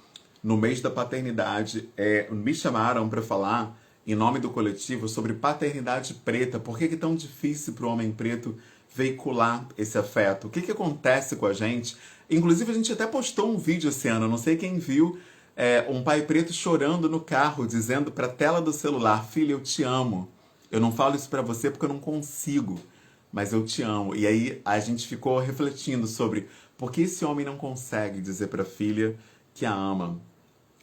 no mês da paternidade. Me chamaram para falar, em nome do coletivo, sobre paternidade preta. Por que é tão difícil para o homem preto veicular esse afeto? O que acontece com a gente? Inclusive, a gente até postou um vídeo esse ano, não sei quem viu, um pai preto chorando no carro, dizendo para a tela do celular: filha, eu te amo. Eu não falo isso para você porque eu não consigo, mas eu te amo. E aí a gente ficou refletindo sobre por que esse homem não consegue dizer para a filha que a ama.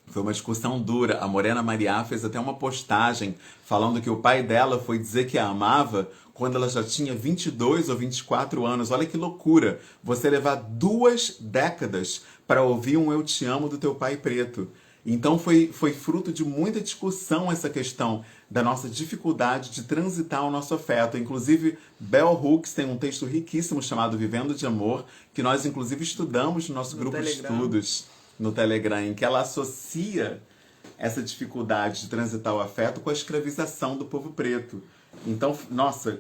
Foi uma discussão dura. A Morena Mariá fez até uma postagem falando que o pai dela foi dizer que a amava quando ela já tinha 22 ou 24 anos. Olha que loucura! Você levar 2 décadas para ouvir um eu te amo do teu pai preto. Então foi fruto de muita discussão essa questão da nossa dificuldade de transitar o nosso afeto. Inclusive, Bell Hooks tem um texto riquíssimo chamado Vivendo de Amor, que nós inclusive estudamos no nosso grupo de estudos no Telegram, em que ela associa essa dificuldade de transitar o afeto com a escravização do povo preto. Então, nossa,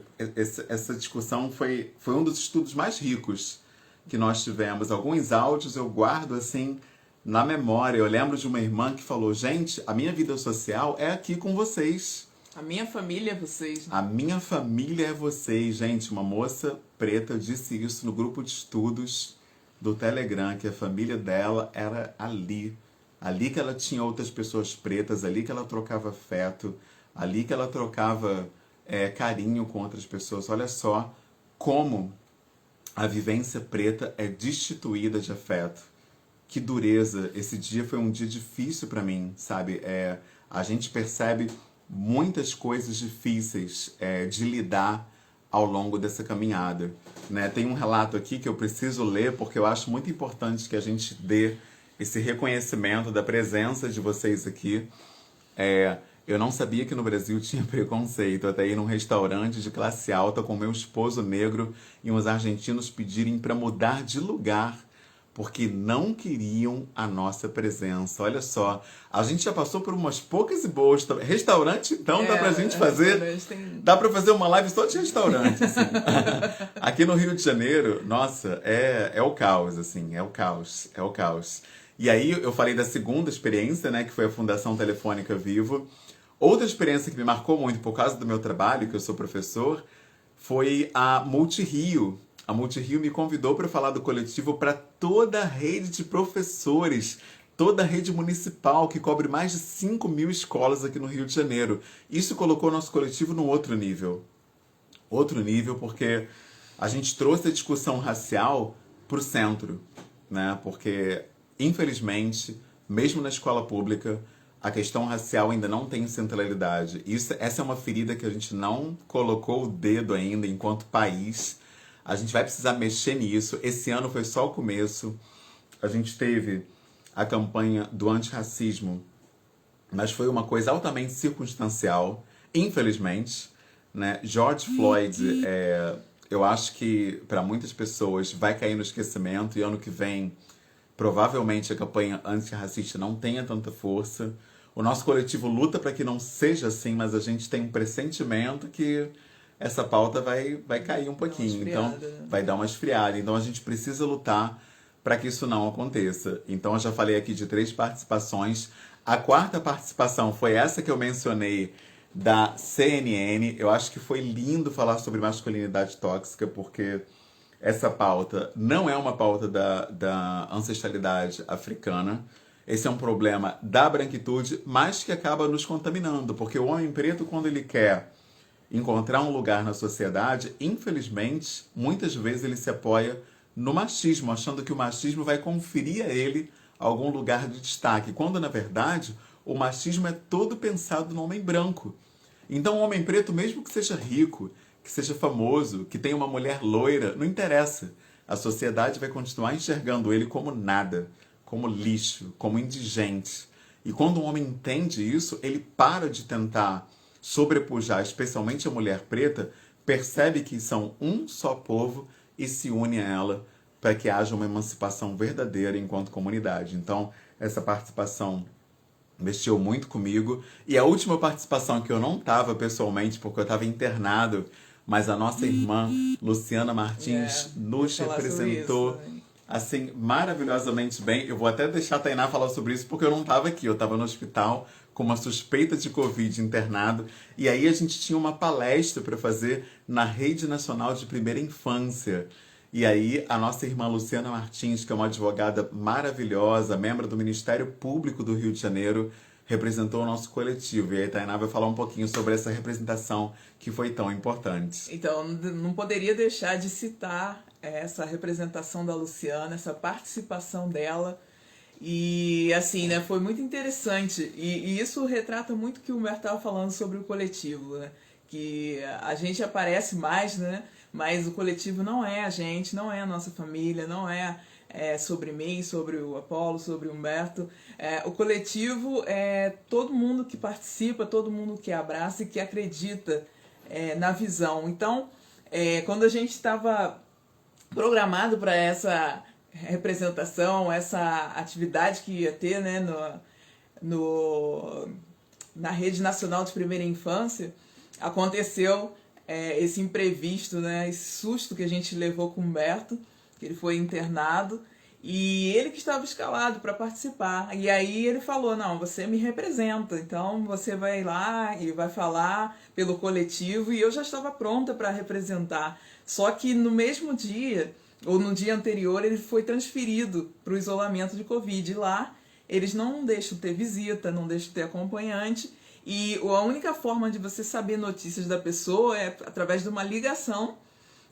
essa discussão foi um dos estudos mais ricos que nós tivemos. Alguns áudios eu guardo assim na memória. Eu lembro de uma irmã que falou: gente, a minha vida social é aqui com vocês. A minha família é vocês. Né? A minha família é vocês. Gente, uma moça preta disse isso no grupo de estudos do Telegram, que a família dela era ali. Ali que ela tinha outras pessoas pretas, ali que ela trocava afeto, ali que ela trocava carinho com outras pessoas. Olha só como a vivência preta é destituída de afeto. Que dureza. Esse dia foi um dia difícil para mim, sabe? A gente percebe muitas coisas difíceis de lidar ao longo dessa caminhada. Né? Tem um relato aqui que eu preciso ler porque eu acho muito importante que a gente dê esse reconhecimento da presença de vocês aqui. Eu não sabia que no Brasil tinha preconceito, até ir num restaurante de classe alta com meu esposo negro e uns argentinos pedirem para mudar de lugar porque não queriam a nossa presença. Olha só, a gente já passou por umas poucas e boas. Restaurante, então, dá pra gente fazer... Dá pra fazer uma live só de restaurante, assim. Aqui no Rio de Janeiro, nossa, é o caos, assim, é o caos. E aí, eu falei da segunda experiência, né, que foi a Fundação Telefônica Vivo. Outra experiência que me marcou muito por causa do meu trabalho, que eu sou professor, foi a Multirio. A Multirio me convidou para falar do coletivo para toda a rede de professores, toda a rede municipal, que cobre mais de 5.000 escolas aqui no Rio de Janeiro. Isso colocou o nosso coletivo num outro nível. Outro nível porque a gente trouxe a discussão racial para o centro, né? Porque, infelizmente, mesmo na escola pública, a questão racial ainda não tem centralidade. Essa é uma ferida que a gente não colocou o dedo ainda enquanto país. A gente vai precisar mexer nisso. Esse ano foi só o começo. A gente teve a campanha do antirracismo, mas foi uma coisa altamente circunstancial, infelizmente. Né? George Floyd, eu acho que para muitas pessoas vai cair no esquecimento e ano que vem provavelmente a campanha antirracista não tenha tanta força. O nosso coletivo luta para que não seja assim, mas a gente tem um pressentimento que essa pauta vai cair um pouquinho, então vai dar uma esfriada. Então a gente precisa lutar para que isso não aconteça. Então eu já falei aqui de 3 participações. A 4ª participação foi essa que eu mencionei da CNN. Eu acho que foi lindo falar sobre masculinidade tóxica, porque essa pauta não é uma pauta da ancestralidade africana. Esse é um problema da branquitude, mas que acaba nos contaminando, porque o homem preto, quando ele quer encontrar um lugar na sociedade, infelizmente, muitas vezes ele se apoia no machismo, achando que o machismo vai conferir a ele algum lugar de destaque, quando, na verdade, o machismo é todo pensado no homem branco. Então, o homem preto, mesmo que seja rico, que seja famoso, que tenha uma mulher loira, não interessa. A sociedade vai continuar enxergando ele como nada, como lixo, como indigente. E quando um homem entende isso, ele para de tentar sobrepujar, especialmente a mulher preta, percebe que são um só povo e se une a ela para que haja uma emancipação verdadeira enquanto comunidade. Então, essa participação mexeu muito comigo. E a última participação que eu não estava pessoalmente, porque eu estava internado, mas a nossa irmã Luciana Martins Vou nos falar sobre isso representou também. assim maravilhosamente bem. Eu vou até deixar a Tainá falar sobre isso porque eu não estava aqui, eu estava no hospital com uma suspeita de Covid internado. E aí a gente tinha uma palestra para fazer na Rede Nacional de Primeira Infância. E aí a nossa irmã Luciana Martins, que é uma advogada maravilhosa, membro do Ministério Público do Rio de Janeiro, representou o nosso coletivo. E aí a Tainá vai falar um pouquinho sobre essa representação que foi tão importante. Então, não poderia deixar de citar essa representação da Luciana, essa participação dela. E assim, né, foi muito interessante. E isso retrata muito o que o Humberto estava falando sobre o coletivo, né? Que a gente aparece mais, né? Mas o coletivo não é a gente, não é a nossa família, não é sobre mim, sobre o Apolo, sobre o Humberto. O coletivo é todo mundo que participa, todo mundo que abraça e que acredita na visão. Então, quando a gente estava programado para essa representação, essa atividade que ia ter, né, na Rede Nacional de Primeira Infância, aconteceu esse imprevisto, né, esse susto que a gente levou com o Humberto, que ele foi internado, e ele que estava escalado para participar. E aí ele falou, não, você me representa, então você vai lá e vai falar pelo coletivo, e eu já estava pronta para representar. Só que no mesmo dia, ou no dia anterior, ele foi transferido para o isolamento de Covid. E lá, eles não deixam ter visita, não deixam ter acompanhante. E a única forma de você saber notícias da pessoa é através de uma ligação,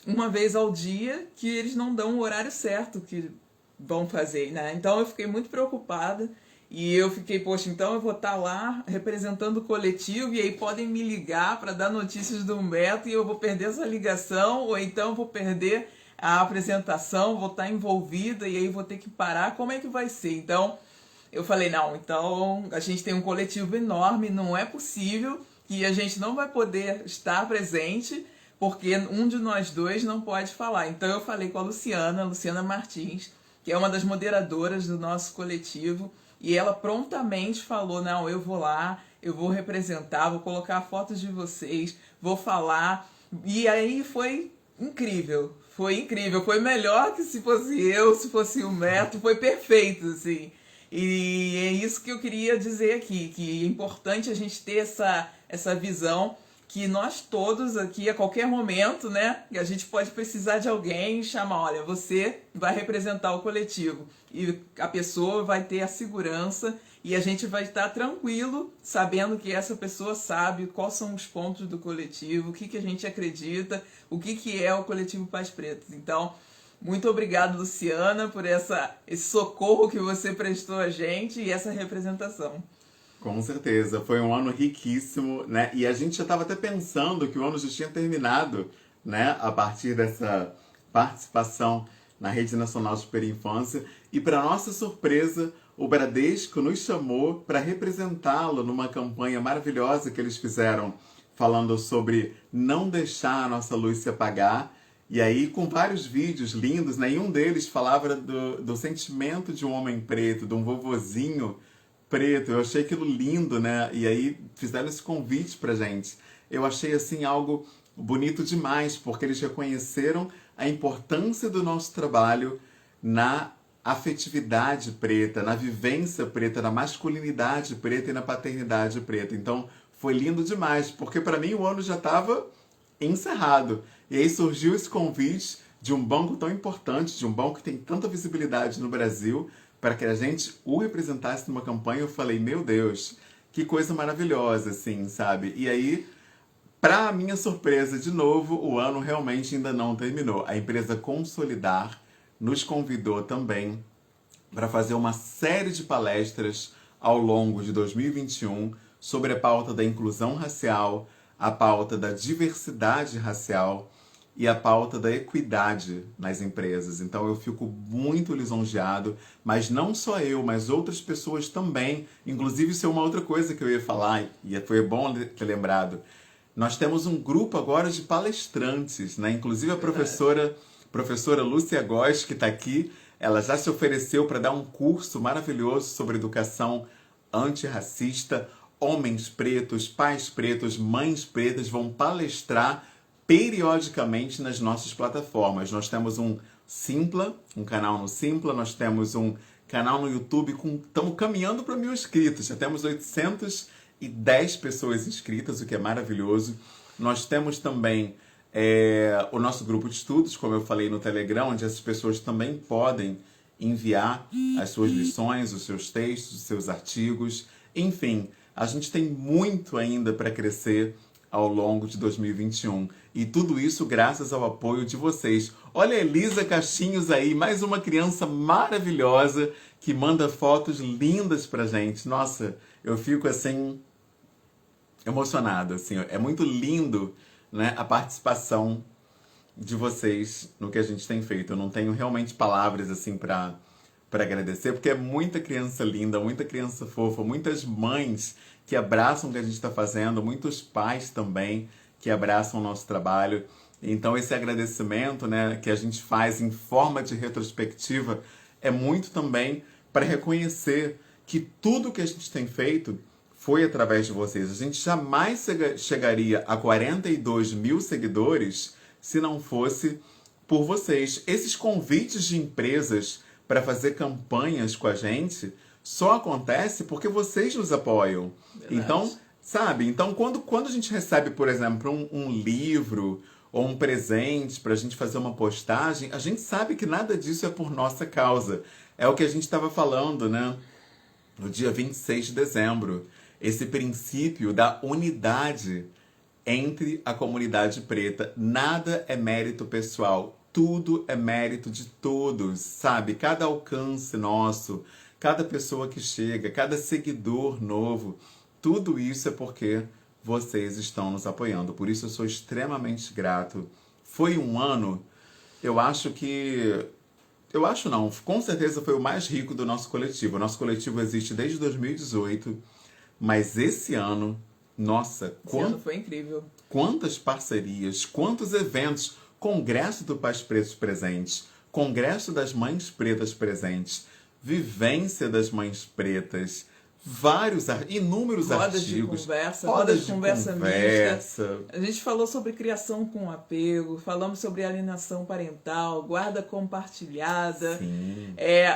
uma vez ao dia, que eles não dão o horário certo que vão fazer, né? Então eu fiquei muito preocupada. E eu fiquei, poxa, então eu vou estar lá representando o coletivo e aí podem me ligar para dar notícias do Humberto e eu vou perder essa ligação, ou então eu vou perder a apresentação, vou estar envolvida e aí vou ter que parar, como é que vai ser? Então, eu falei, não, então a gente tem um coletivo enorme, não é possível que a gente não vai poder estar presente, porque um de nós dois não pode falar. Então eu falei com a Luciana Martins, que é uma das moderadoras do nosso coletivo, e ela prontamente falou, não, eu vou lá, eu vou representar, vou colocar fotos de vocês, vou falar. E aí foi incrível, foi melhor que se fosse eu, se fosse o Humberto, foi perfeito, assim. E é isso que eu queria dizer aqui, que é importante a gente ter essa visão, que nós todos aqui, a qualquer momento, né, a gente pode precisar de alguém e chamar, olha, você vai representar o coletivo. E a pessoa vai ter a segurança e a gente vai estar tranquilo, sabendo que essa pessoa sabe quais são os pontos do coletivo, o que a gente acredita, o que é o coletivo Pais Pretos. Então, muito obrigado, Luciana, por esse socorro que você prestou a gente e essa representação. Com certeza, foi um ano riquíssimo, né? E a gente já estava até pensando que o ano já tinha terminado, né? A partir dessa participação na Rede Nacional de Superinfância. E para nossa surpresa, o Bradesco nos chamou para representá-lo numa campanha maravilhosa que eles fizeram, falando sobre não deixar a nossa luz se apagar. E aí, com vários vídeos lindos, né? E um deles falava do sentimento de um homem preto, de um vovozinho preto. Eu achei aquilo lindo, né? E aí fizeram esse convite pra gente. Eu achei, assim, algo bonito demais, porque eles reconheceram a importância do nosso trabalho na afetividade preta, na vivência preta, na masculinidade preta e na paternidade preta. Então, foi lindo demais, porque para mim o ano já estava encerrado. E aí surgiu esse convite de um banco tão importante, de um banco que tem tanta visibilidade no Brasil, para que a gente o representasse numa campanha. Eu falei, meu Deus, que coisa maravilhosa, assim, sabe? E aí, para minha surpresa, de novo, o ano realmente ainda não terminou. A empresa Consolidar nos convidou também para fazer uma série de palestras ao longo de 2021 sobre a pauta da inclusão racial, a pauta da diversidade racial e a pauta da equidade nas empresas. Então eu fico muito lisonjeado, mas não só eu, mas outras pessoas também. Inclusive, isso é uma outra coisa que eu ia falar, e foi bom ter lembrado. Nós temos um grupo agora de palestrantes, né? Inclusive a professora Lúcia Góes, que está aqui, ela já se ofereceu para dar um curso maravilhoso sobre educação antirracista, homens pretos, pais pretos, mães pretas vão palestrar periodicamente nas nossas plataformas. Nós temos um Simpla, um canal no Simpla, nós temos um canal no YouTube, estamos caminhando para 1.000 inscritos, já temos 810 pessoas inscritas, o que é maravilhoso. Nós temos também o nosso grupo de estudos, como eu falei no Telegram, onde essas pessoas também podem enviar as suas lições, os seus textos, os seus artigos. Enfim, a gente tem muito ainda para crescer ao longo de 2021. E tudo isso graças ao apoio de vocês. Olha a Elisa Caixinhos aí, mais uma criança maravilhosa que manda fotos lindas pra gente. Nossa, eu fico assim emocionado, assim, é muito lindo, né, a participação de vocês no que a gente tem feito. Eu não tenho realmente palavras assim para agradecer, porque é muita criança linda, muita criança fofa, muitas mães que abraçam o que a gente está fazendo, muitos pais também que abraçam o nosso trabalho. Então esse agradecimento, né, que a gente faz em forma de retrospectiva é muito também para reconhecer que tudo que a gente tem feito foi através de vocês. A gente jamais chegaria a 42.000 seguidores se não fosse por vocês. Esses convites de empresas para fazer campanhas com a gente só acontece porque vocês nos apoiam. Verdade. Então, sabe? Então, quando a gente recebe, por exemplo, um livro ou um presente para a gente fazer uma postagem, a gente sabe que nada disso é por nossa causa. É o que a gente estava falando, né? No dia 26 de dezembro. Esse princípio da unidade entre a comunidade preta. Nada é mérito pessoal, tudo é mérito de todos, sabe? Cada alcance nosso, cada pessoa que chega, cada seguidor novo, tudo isso é porque vocês estão nos apoiando. Por isso eu sou extremamente grato. Foi um ano, eu acho não, com certeza foi o mais rico do nosso coletivo. O nosso coletivo existe desde 2018, mas esse ano, nossa, esse ano foi incrível. Quantas parcerias, quantos eventos, Congresso do Pais Pretos presentes, Congresso das Mães Pretas presentes, Vivência das Mães Pretas, inúmeros artigos, rodas de conversa mista. A gente falou sobre criação com apego, falamos sobre alienação parental, guarda compartilhada.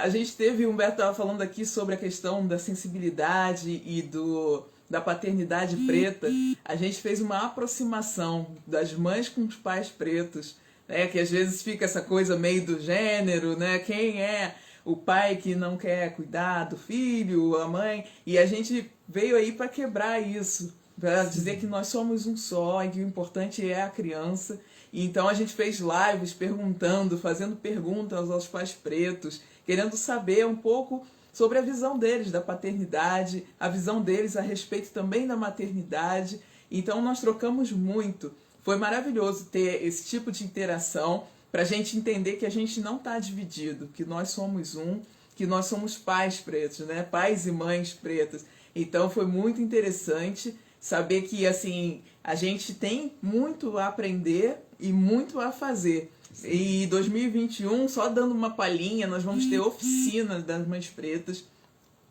A gente teve, o Humberto estava falando aqui sobre a questão da sensibilidade e da paternidade preta. A gente fez uma aproximação das mães com os pais pretos, né? Que às vezes fica essa coisa meio do gênero, né? Quem é o pai que não quer cuidar do filho, a mãe, e a gente veio aí para quebrar isso, para dizer que nós somos um só e que o importante é a criança. E então a gente fez lives perguntando, fazendo perguntas aos pais pretos, querendo saber um pouco sobre a visão deles da paternidade, a visão deles a respeito também da maternidade. Então nós trocamos muito. Foi maravilhoso ter esse tipo de interação, para a gente entender que a gente não está dividido, que nós somos um, que nós somos pais pretos, né? Pais e mães pretas. Então foi muito interessante saber que assim a gente tem muito a aprender e muito a fazer. Sim. E 2021, só dando uma palhinha, nós vamos ter oficina das mães pretas.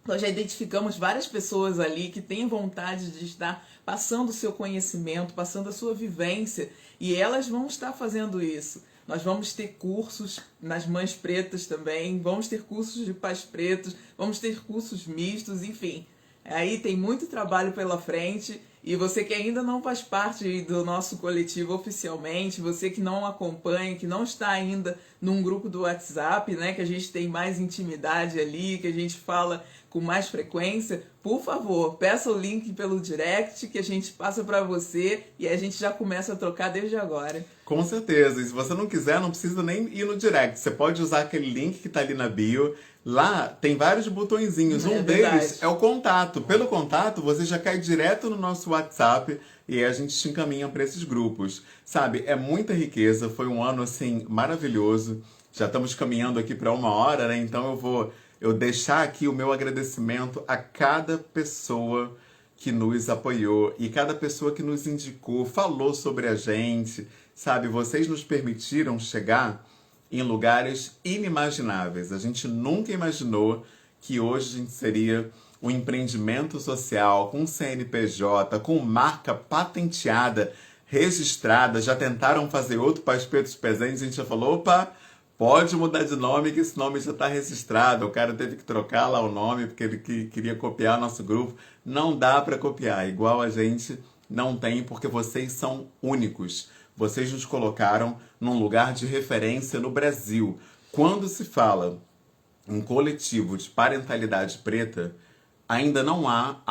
Nós já identificamos várias pessoas ali que têm vontade de estar passando o seu conhecimento, passando a sua vivência, e elas vão estar fazendo isso. Nós vamos ter cursos nas mães pretas também, vamos ter cursos de pais pretos, vamos ter cursos mistos, enfim. Aí tem muito trabalho pela frente, e você que ainda não faz parte do nosso coletivo oficialmente, você que não acompanha, que não está ainda num grupo do WhatsApp, né, que a gente tem mais intimidade ali, que a gente fala com mais frequência, por favor, peça o link pelo direct que a gente passa para você e a gente já começa a trocar desde agora. Com certeza, e se você não quiser, não precisa nem ir no direct, você pode usar aquele link que está ali na bio. Lá tem vários botõezinhos, um deles é o contato. Pelo contato, você já cai direto no nosso WhatsApp e aí a gente te encaminha para esses grupos. Sabe, é muita riqueza, foi um ano assim maravilhoso. Já estamos caminhando aqui para 1 hora, né? Então eu deixar aqui o meu agradecimento a cada pessoa que nos apoiou e cada pessoa que nos indicou, falou sobre a gente, sabe? Vocês nos permitiram chegar em lugares inimagináveis. A gente nunca imaginou que hoje a gente seria um empreendimento social, com CNPJ, com marca patenteada, registrada, já tentaram fazer outro Pais Pretos Presentes, a gente já falou, opa, pode mudar de nome, que esse nome já está registrado. O cara teve que trocar lá o nome, porque ele queria copiar nosso grupo. Não dá para copiar, igual a gente não tem, porque vocês são únicos. Vocês nos colocaram num lugar de referência no Brasil. Quando se fala em coletivo de parentalidade preta, ainda não há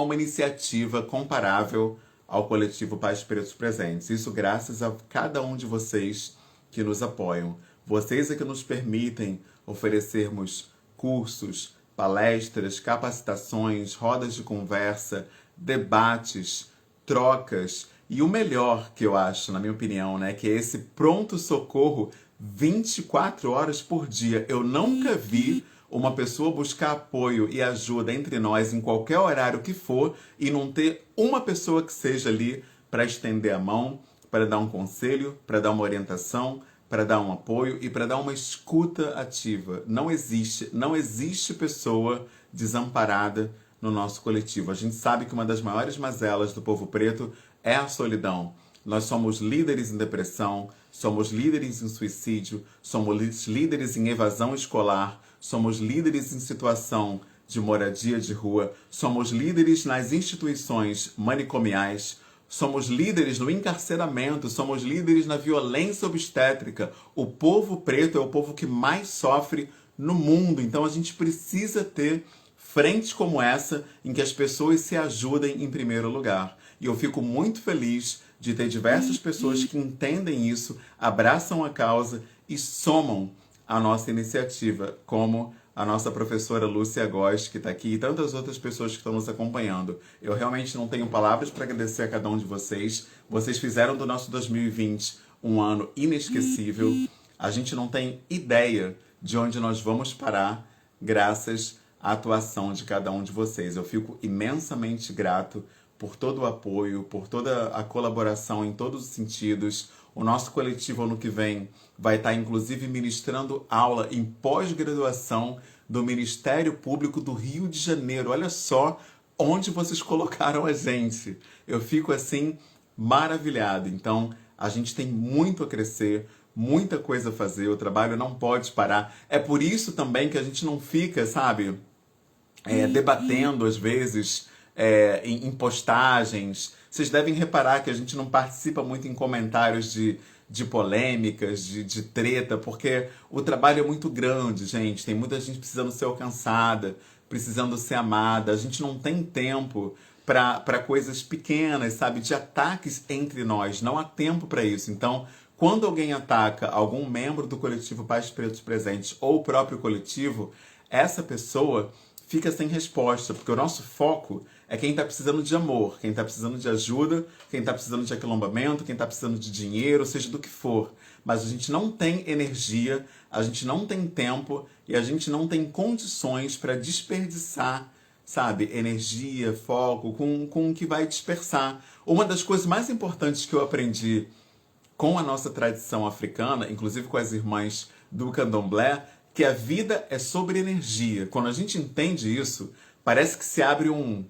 uma iniciativa comparável ao coletivo Pais Pretos Presentes. Isso graças a cada um de vocês que nos apoiam. Vocês é que nos permitem oferecermos cursos, palestras, capacitações, rodas de conversa, debates, trocas e o melhor que eu acho, na minha opinião, né, que é esse pronto-socorro 24 horas por dia. Eu nunca vi uma pessoa buscar apoio e ajuda entre nós em qualquer horário que for e não ter uma pessoa que seja ali para estender a mão, para dar um conselho, para dar uma orientação, para dar um apoio e para dar uma escuta ativa. Não existe pessoa desamparada no nosso coletivo. A gente sabe que uma das maiores mazelas do povo preto é a solidão. Nós somos líderes em depressão, somos líderes em suicídio, somos líderes em evasão escolar, somos líderes em situação de moradia de rua, somos líderes nas instituições manicomiais, somos líderes no encarceramento, somos líderes na violência obstétrica. O povo preto é o povo que mais sofre no mundo. Então a gente precisa ter frentes como essa em que as pessoas se ajudem em primeiro lugar. E eu fico muito feliz de ter diversas pessoas que entendem isso, abraçam a causa e somam a nossa iniciativa, como a nossa professora Lúcia Góes, que está aqui, e tantas outras pessoas que estão nos acompanhando. Eu realmente não tenho palavras para agradecer a cada um de vocês. Vocês fizeram do nosso 2020 um ano inesquecível. A gente não tem ideia de onde nós vamos parar graças à atuação de cada um de vocês. Eu fico imensamente grato por todo o apoio, por toda a colaboração em todos os sentidos. O nosso coletivo ano que vem vai estar inclusive ministrando aula em pós-graduação do Ministério Público do Rio de Janeiro. Olha só onde vocês colocaram a gente. Eu fico assim maravilhado. Então, a gente tem muito a crescer, muita coisa a fazer, o trabalho não pode parar. É por isso também que a gente não fica, sabe, debatendo às vezes em postagens. Vocês devem reparar que a gente não participa muito em comentários de polêmicas, de treta, porque o trabalho é muito grande, gente. Tem muita gente precisando ser alcançada, precisando ser amada. A gente não tem tempo para coisas pequenas, sabe? De ataques entre nós. Não há tempo para isso. Então, quando alguém ataca algum membro do coletivo Pais Pretos Presentes ou o próprio coletivo, essa pessoa fica sem resposta, porque o nosso foco é quem está precisando de amor, quem está precisando de ajuda, quem está precisando de aquilombamento, quem está precisando de dinheiro, seja do que for. Mas a gente não tem energia, a gente não tem tempo e a gente não tem condições para desperdiçar, sabe, energia, foco, com o que vai dispersar. Uma das coisas mais importantes que eu aprendi com a nossa tradição africana, inclusive com as irmãs do candomblé, que a vida é sobre energia. Quando a gente entende isso, parece que se abre um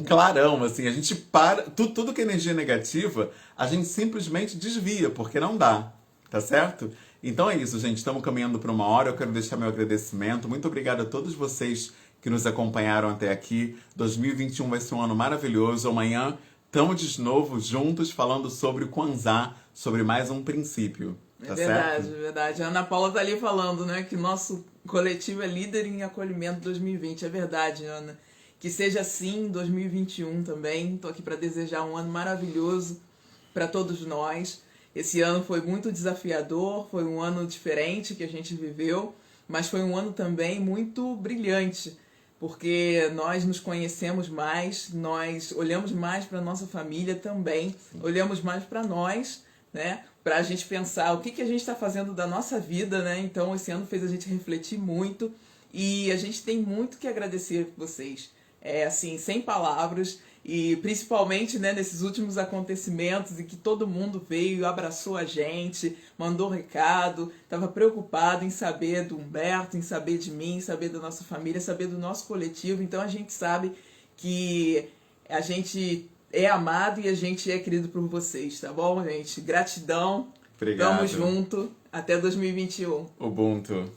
clarão, assim, a gente para, tudo que é energia negativa, a gente simplesmente desvia, porque não dá, tá certo? Então é isso, gente, estamos caminhando para 1 hora, eu quero deixar meu agradecimento, muito obrigado a todos vocês que nos acompanharam até aqui. 2021 vai ser um ano maravilhoso, amanhã estamos de novo juntos falando sobre o Kwanzaa, sobre mais um princípio. Tá verdade, certo? É verdade. A Ana Paula tá ali falando, né, que nosso coletivo é líder em acolhimento 2020. É verdade, Ana. Que seja assim em 2021 também. Tô aqui para desejar um ano maravilhoso para todos nós. Esse ano foi muito desafiador, foi um ano diferente que a gente viveu, mas foi um ano também muito brilhante, porque nós nos conhecemos mais, nós olhamos mais para nossa família também, olhamos mais para nós, né? Para a gente pensar o que a gente está fazendo da nossa vida, né? Então esse ano fez a gente refletir muito e a gente tem muito que agradecer vocês. Assim, sem palavras. e principalmente, né, nesses últimos acontecimentos em que todo mundo veio, abraçou a gente, mandou recado, estava preocupado em saber do Humberto, em saber de mim, em saber da nossa família, saber do nosso coletivo. Então a gente sabe que a gente é amado e a gente é querido por vocês, tá bom, gente? Gratidão. Obrigado. Tamo junto. Até 2021. Ubuntu.